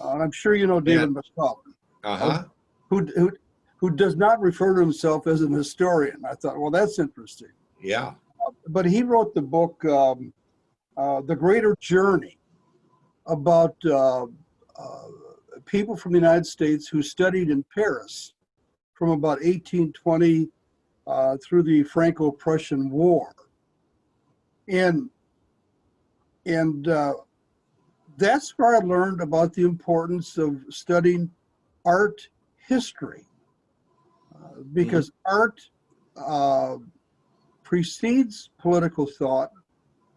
I'm sure you know David McCullough, Uh-huh. who does not refer to himself as an historian. I thought, well, that's interesting. Yeah. But he wrote the book, The Greater Journey, about people from the United States who studied in Paris from about 1820 through the Franco-Prussian War. And that's where I learned about the importance of studying art history, because art precedes political thought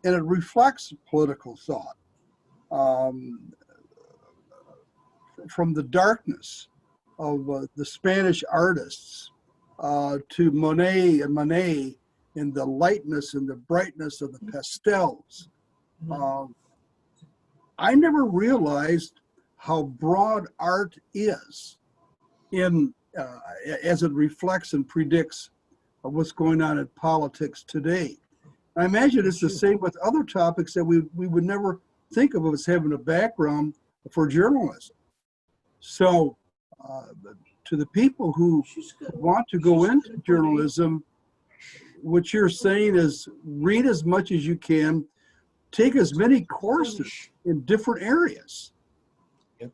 and it reflects political thought. From the darkness of the Spanish artists to Monet and the lightness and the brightness of the pastels. I never realized how broad art is as it reflects and predicts what's going on in politics today. I imagine it's the same with other topics that we would never think of as having a background for journalism. So to the people who want to go into journalism, what you're saying is read as much as you can, take as many courses in different areas. Yep.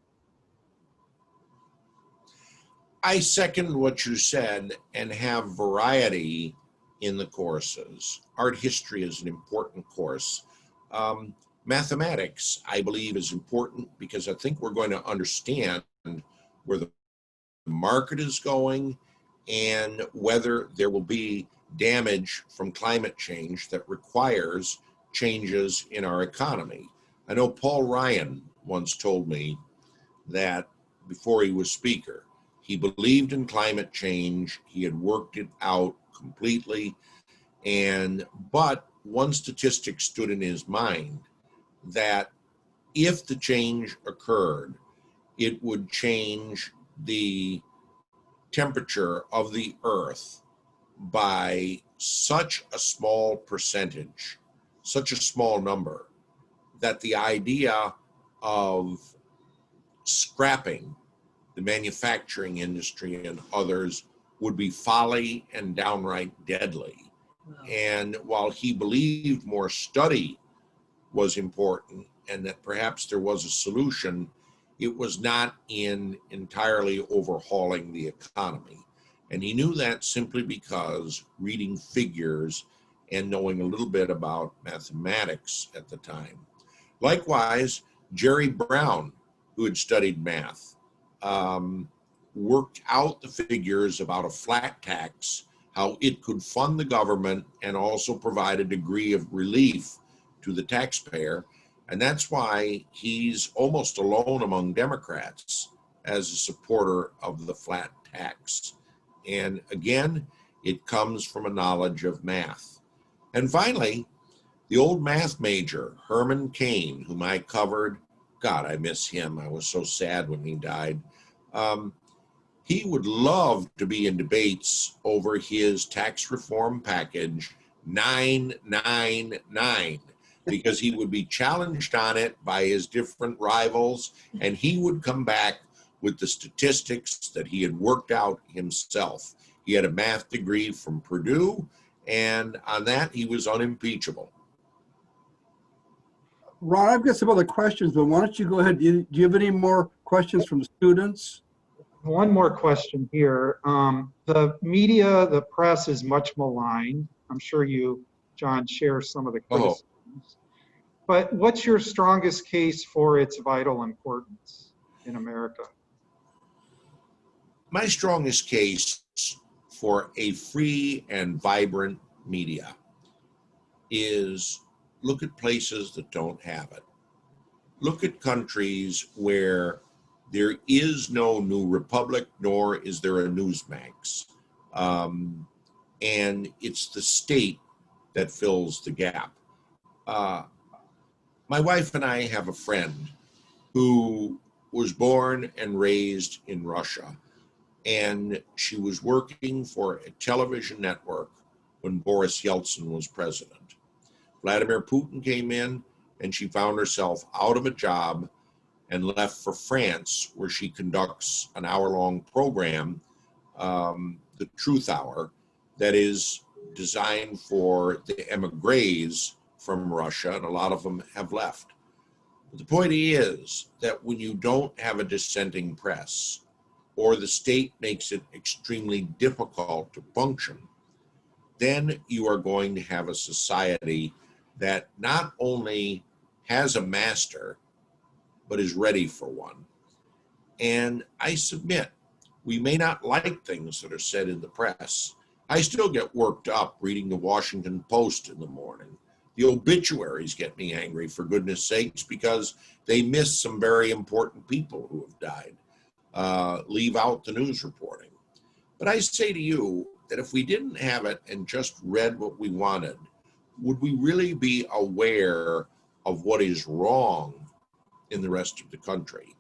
I second what you said, and have variety in the courses. Art history is an important course. Mathematics, I believe, is important because I think we're going to understand where the market is going and whether there will be damage from climate change that requires changes in our economy. I know Paul Ryan once told me that before he was speaker, he believed in climate change. He had worked it out completely. But one statistic stood in his mind, that if the change occurred, it would change the temperature of the earth by such a small percentage, such a small number, that the idea of scrapping the manufacturing industry and others would be folly and downright deadly. And while he believed more study was important and that perhaps there was a solution, it was not in entirely overhauling the economy. And he knew that simply because reading figures and knowing a little bit about mathematics at the time. Likewise, Jerry Brown, who had studied math, worked out the figures about a flat tax, how it could fund the government and also provide a degree of relief to the taxpayer. And that's why he's almost alone among Democrats as a supporter of the flat tax. And again, it comes from a knowledge of math. And finally, the old math major, Herman Cain, whom I covered, God, I miss him. I was so sad when he died. He would love to be in debates over his tax reform package 999, because he would be challenged on it by his different rivals, and he would come back with the statistics that he had worked out himself. He had a math degree from Purdue, and on that he was unimpeachable. Ron, I've got some other questions, but why don't you go ahead? Do you have any more questions from students? One more question here. The media, the press is much maligned. I'm sure you, John, share some of the criticisms. But what's your strongest case for its vital importance in America? My strongest case for a free and vibrant media is look at places that don't have it. Look at countries where there is no New Republic, nor is there a Newsmax. And it's the state that fills the gap. My wife and I have a friend who was born and raised in Russia, and she was working for a television network when Boris Yeltsin was president. Vladimir Putin came in, and she found herself out of a job and left for France, where she conducts an hour-long program, the Truth Hour, that is designed for the emigres from Russia, and a lot of them have left. But the point is that when you don't have a dissenting press, or the state makes it extremely difficult to function, then you are going to have a society that not only has a master, but is ready for one. And I submit, we may not like things that are said in the press. I still get worked up reading the Washington Post in the morning. The obituaries get me angry, for goodness sakes, because they miss some very important people who have died, leave out the news reporting. But I say to you that if we didn't have it and just read what we wanted, would we really be aware of what is wrong in the rest of the country?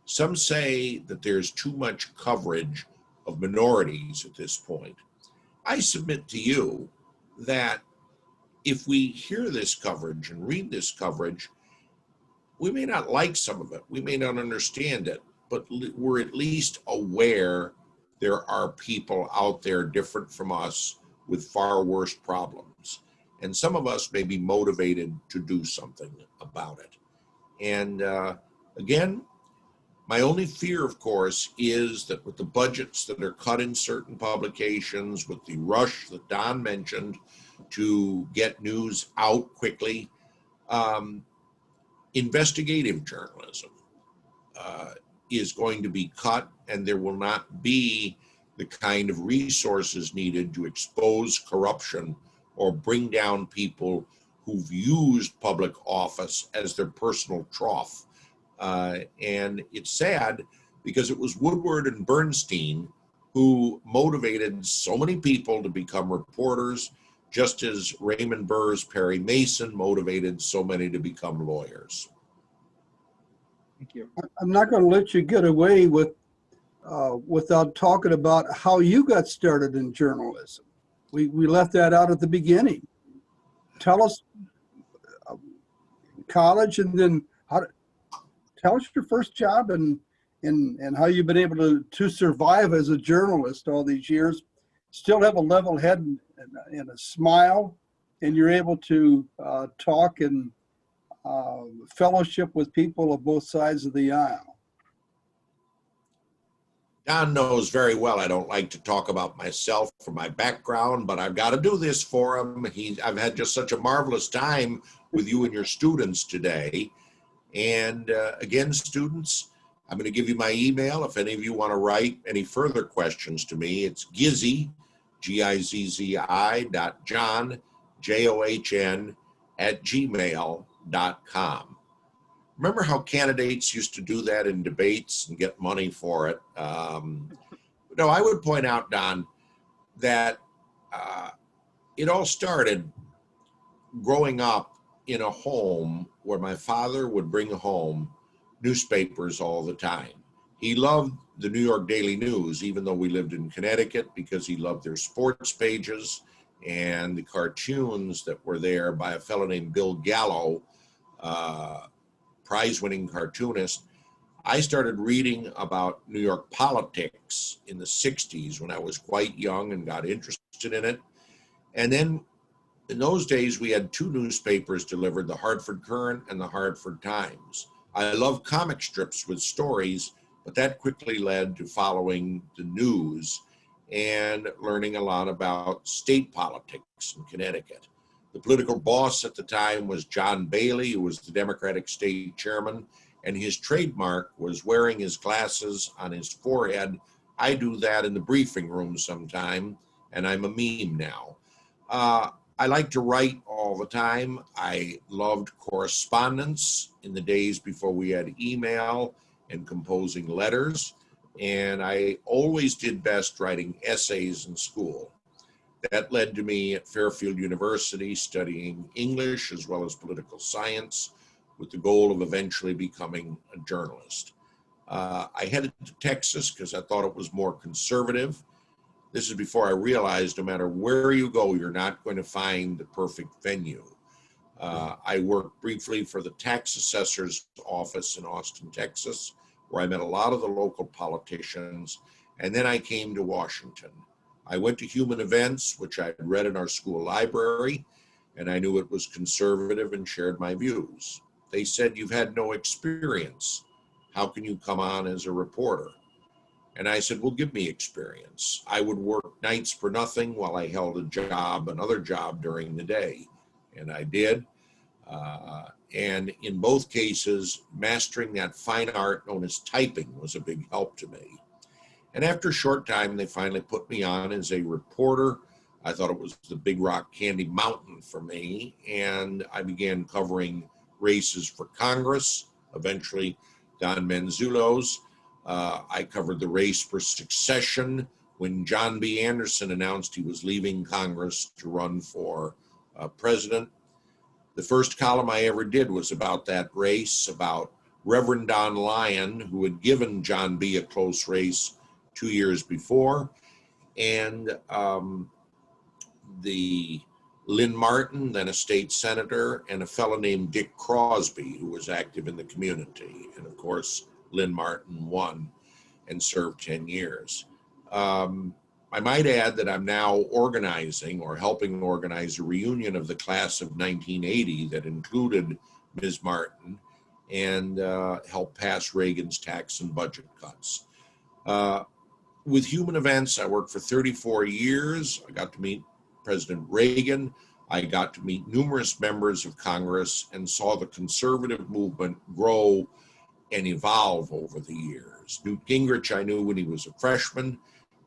Some say that there's too much coverage of minorities at this point. I submit to you that if we hear this coverage and read this coverage, we may not like some of it, we may not understand it, but we're at least aware there are people out there different from us with far worse problems. And some of us may be motivated to do something about it. And again, my only fear, of course, is that with the budgets that are cut in certain publications, with the rush that Don mentioned to get news out quickly, investigative journalism is going to be cut, and there will not be the kind of resources needed to expose corruption or bring down people who've used public office as their personal trough. And it's sad because it was Woodward and Bernstein who motivated so many people to become reporters, just as Raymond Burr's Perry Mason motivated so many to become lawyers. Thank you. I'm not going to let you get away with without talking about how you got started in journalism. We left that out at the beginning. Tell us college, and then tell us your first job and how you've been able to survive as a journalist all these years, still have a level head and a smile, and you're able to talk and fellowship with people of both sides of the aisle. Don knows very well I don't like to talk about myself or my background, but I've got to do this for him. I've had just such a marvelous time with you and your students today. And again, students, I'm going to give you my email. If any of you want to write any further questions to me, it's Gizzi, Gizzi .John, JOHN @gmail.com. Remember how candidates used to do that in debates and get money for it? No, I would point out, Don, that it all started growing up in a home where my father would bring home newspapers all the time. He loved the New York Daily News, even though we lived in Connecticut, because he loved their sports pages and the cartoons that were there by a fellow named Bill Gallo, prize-winning cartoonist. I started reading about New York politics in the 60s when I was quite young and got interested in it. And then in those days, we had two newspapers delivered, the Hartford Courant and the Hartford Times. I love comic strips with stories, but that quickly led to following the news and learning a lot about state politics in Connecticut. The political boss at the time was John Bailey, who was the Democratic state chairman, and his trademark was wearing his glasses on his forehead. I do that in the briefing room sometime, and I'm a meme now. I like to write all the time. I loved correspondence in the days before we had email and composing letters, and I always did best writing essays in school. That led to me at Fairfield University studying English as well as political science with the goal of eventually becoming a journalist. I headed to Texas because I thought it was more conservative. This is before I realized no matter where you go, you're not going to find the perfect venue. I worked briefly for the tax assessor's office in Austin, Texas, where I met a lot of the local politicians. And then I came to Washington. I went to Human Events, which I had read in our school library, and I knew it was conservative and shared my views. They said, "You've had no experience. How can you come on as a reporter?" And I said, "Well, give me experience." I would work nights for nothing while I held another job during the day. And I did. And in both cases, mastering that fine art known as typing was a big help to me. And after a short time, they finally put me on as a reporter. I thought it was the Big Rock Candy Mountain for me. And I began covering races for Congress, eventually Don Manzullo's. I covered the race for succession when John B. Anderson announced he was leaving Congress to run for president. The first column I ever did was about that race, about Reverend Don Lyon, who had given John B. a close race 2 years before, and the Lynn Martin, then a state senator, and a fellow named Dick Crosby, who was active in the community. And of course, Lynn Martin won and served 10 years. I might add that I'm now organizing or helping organize a reunion of the class of 1980 that included Ms. Martin and helped pass Reagan's tax and budget cuts. With Human Events, I worked for 34 years. I got to meet President Reagan. I got to meet numerous members of Congress and saw the conservative movement grow and evolve over the years. Newt Gingrich I knew when he was a freshman,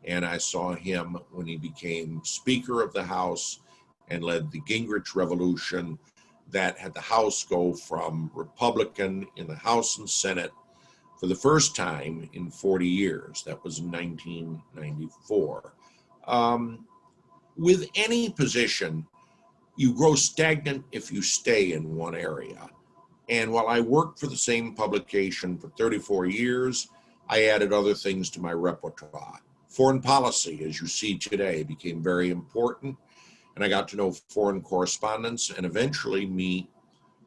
and I saw him when he became Speaker of the House and led the Gingrich Revolution that had the House go from Republican in the House and Senate for the first time in 40 years. That was in 1994. With any position, you grow stagnant if you stay in one area. And while I worked for the same publication for 34 years, I added other things to my repertoire. Foreign policy, as you see today, became very important, and I got to know foreign correspondents and eventually meet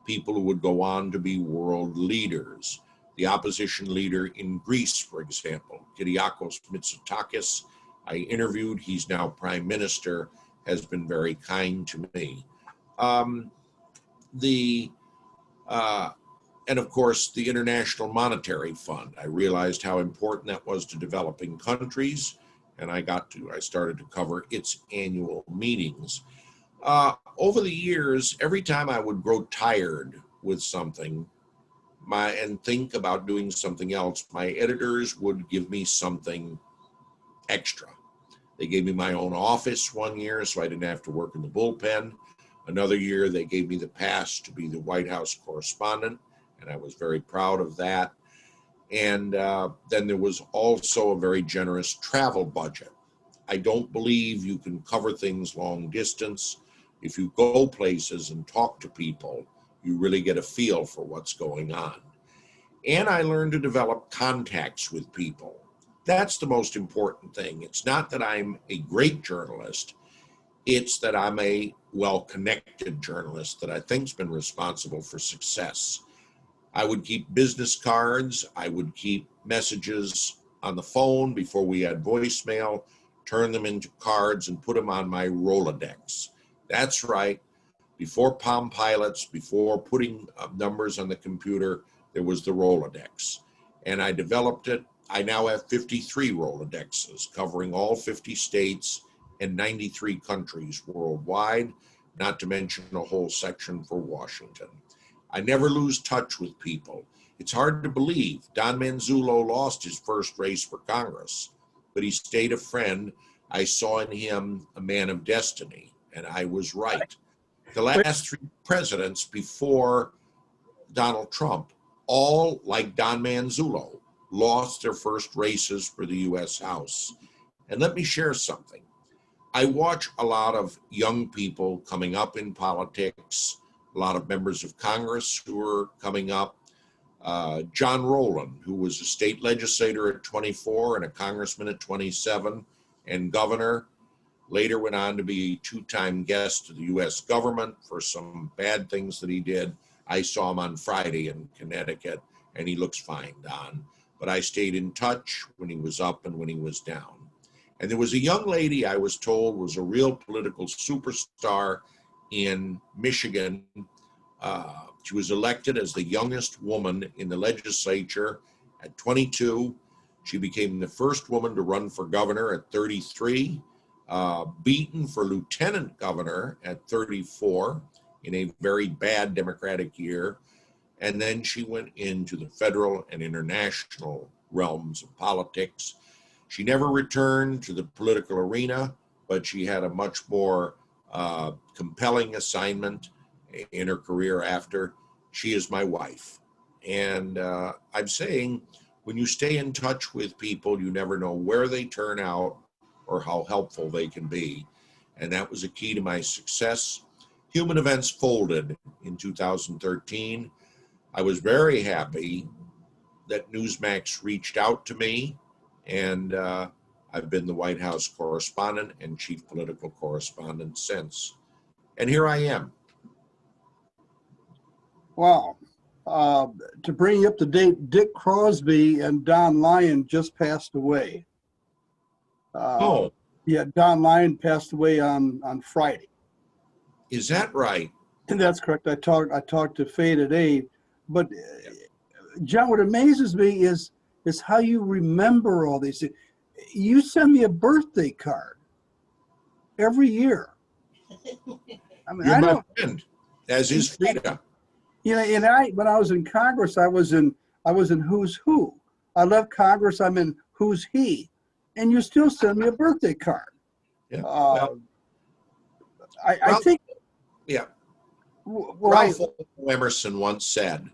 people who would go on to be world leaders. The opposition leader in Greece, for example, Kyriakos Mitsotakis, I interviewed. He's now prime minister, has been very kind to me. And of course, the International Monetary Fund. I realized how important that was to developing countries, and I started to cover its annual meetings. Over the years, every time I would grow tired with something and think about doing something else, my editors would give me something extra. They gave me my own office one year, so I didn't have to work in the bullpen. Another year, they gave me the pass to be the White House correspondent, and I was very proud of that. And then there was also a very generous travel budget. I don't believe you can cover things long distance. If you go places and talk to people, you really get a feel for what's going on. And I learned to develop contacts with people. That's the most important thing. It's not that I'm a great journalist. It's that I'm a well-connected journalist that I think's been responsible for success. I would keep business cards. I would keep messages on the phone before we had voicemail, turn them into cards and put them on my Rolodex. That's right. Before Palm Pilots, before putting numbers on the computer, there was the Rolodex. And I developed it. I now have 53 Rolodexes covering all 50 states and 93 countries worldwide, not to mention a whole section for Washington. I never lose touch with people. It's hard to believe Don Manzullo lost his first race for Congress, but he stayed a friend. I saw in him a man of destiny, and I was right. The last three presidents before Donald Trump, all like Don Manzullo, lost their first races for the U.S. House. And let me share something. I watch a lot of young people coming up in politics, a lot of members of Congress who are coming up. John Rowland, who was a state legislator at 24 and a congressman at 27 and governor. later went on to be a two-time guest to the U.S. government for some bad things that he did. I saw him on Friday in Connecticut, and he looks fine, Don. But I stayed in touch when he was up and when he was down. And there was a young lady I was told was a real political superstar in Michigan. She was elected as the youngest woman in the legislature at 22. She became the first woman to run for governor at 33, beaten for lieutenant governor at 34 in a very bad Democratic year. And then she went into the federal and international realms of politics. She never returned to the political arena, but she had a much more compelling assignment in her career after. She is my wife. And I'm saying, when you stay in touch with people, you never know where they turn out or how helpful they can be. And that was a key to my success. Human Events folded in 2013. I was very happy that Newsmax reached out to me, and I've been the White House correspondent and chief political correspondent since. And here I am. Wow. To bring you up to date, Dick Crosby and Don Lyon just passed away. Oh, Yeah, Don Lyon passed away on Friday. is that right? And that's correct. I talked to Faye today. But John, what amazes me is how you remember all these things. You send me a birthday card every year. I mean, You're my friend, as is Frida. You know, and when I was in Congress, I was in Who's Who. I left Congress, I'm in Who's He, and you still send me a birthday card. Yeah. I think. Yeah. Well, Ralph Emerson once said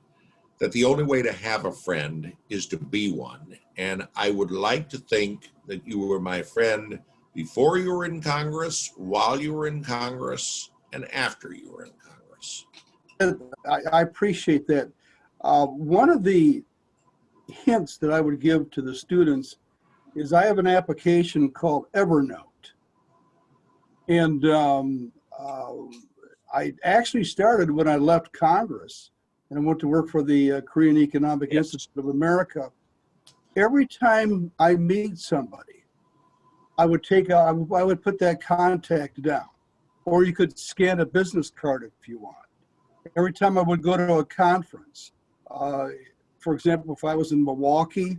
that the only way to have a friend is to be one. And I would like to think that you were my friend before you were in Congress, while you were in Congress, and after you were in Congress. I appreciate that. One of the hints that I would give to the students is I have an application called Evernote. And I actually started when I left Congress and I went to work for the Korean Economic Institute of America. Every time I meet somebody, I would put that contact down, or you could scan a business card if you want. Every time I would go to a conference, for example, if I was in Milwaukee,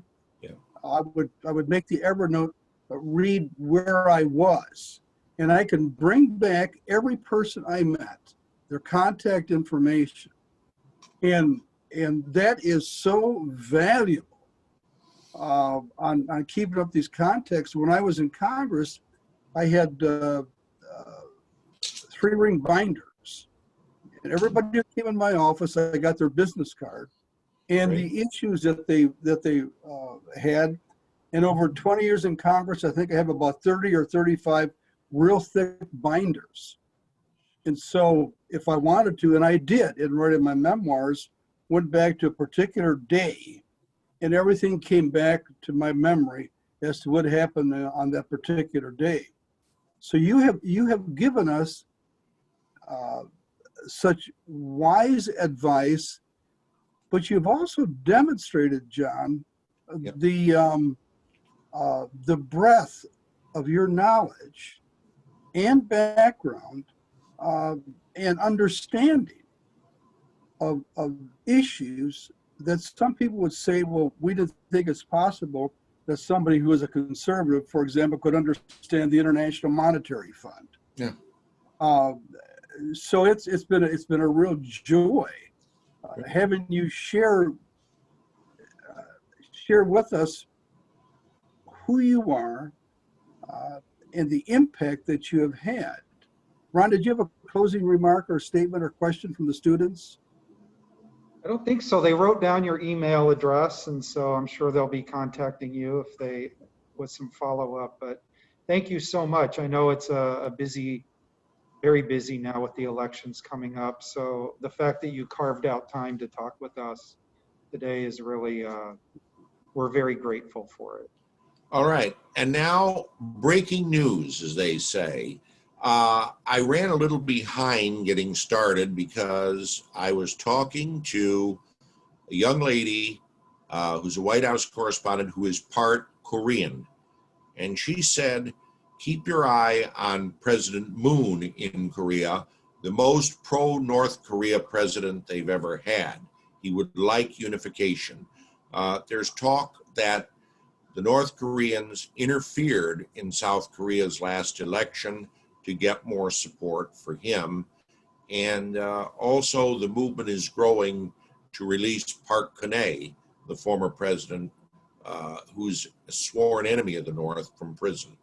I would make the Evernote read where I was, and I can bring back every person I met, their contact information, and that is so valuable on keeping up these contacts. When I was in Congress, I had 3-ring binders. And everybody who came in my office, I got their business card and the issues that they had. And over 20 years in Congress, I think I have about 30 or 35 real thick binders. And so if I wanted to, and I did in writing my memoirs, went back to a particular day and everything came back to my memory as to what happened on that particular day. So you have given us such wise advice, but you've also demonstrated, John, the breadth of your knowledge and background and understanding of issues that some people would say, well, we didn't think it's possible that somebody who is a conservative, for example, could understand the International Monetary Fund. Yeah. So it's been a real joy having you share with us who you are and the impact that you have had. Ron, did you have a closing remark or statement or question from the students? I don't think so. They wrote down your email address, and so I'm sure they'll be contacting you if they with some follow-up. But thank you so much. I know it's a busy, very busy now with the elections coming up. So the fact that you carved out time to talk with us today is really, we're very grateful for it. All right, and now breaking news, as they say. I ran a little behind getting started because I was talking to a young lady who's a White House correspondent who is part Korean. And she said, keep your eye on President Moon in Korea, the most pro-North Korea president they've ever had. He would like unification. There's talk that the North Koreans interfered in South Korea's last election to get more support for him. And also the movement is growing to release Park Geun-hye, the former president, who's a sworn enemy of the North, from prison.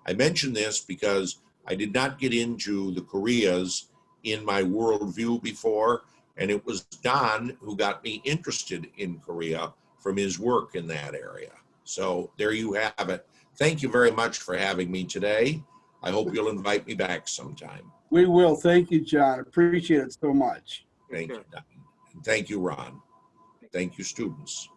I mention this because I did not get into the Koreas in my worldview before, and it was Don who got me interested in Korea from his work in that area. So there you have it. Thank you very much for having me today. I hope you'll invite me back sometime. We will. Thank you, John. Appreciate it so much. Thank you, Don. And thank you, Ron. Thank you, students.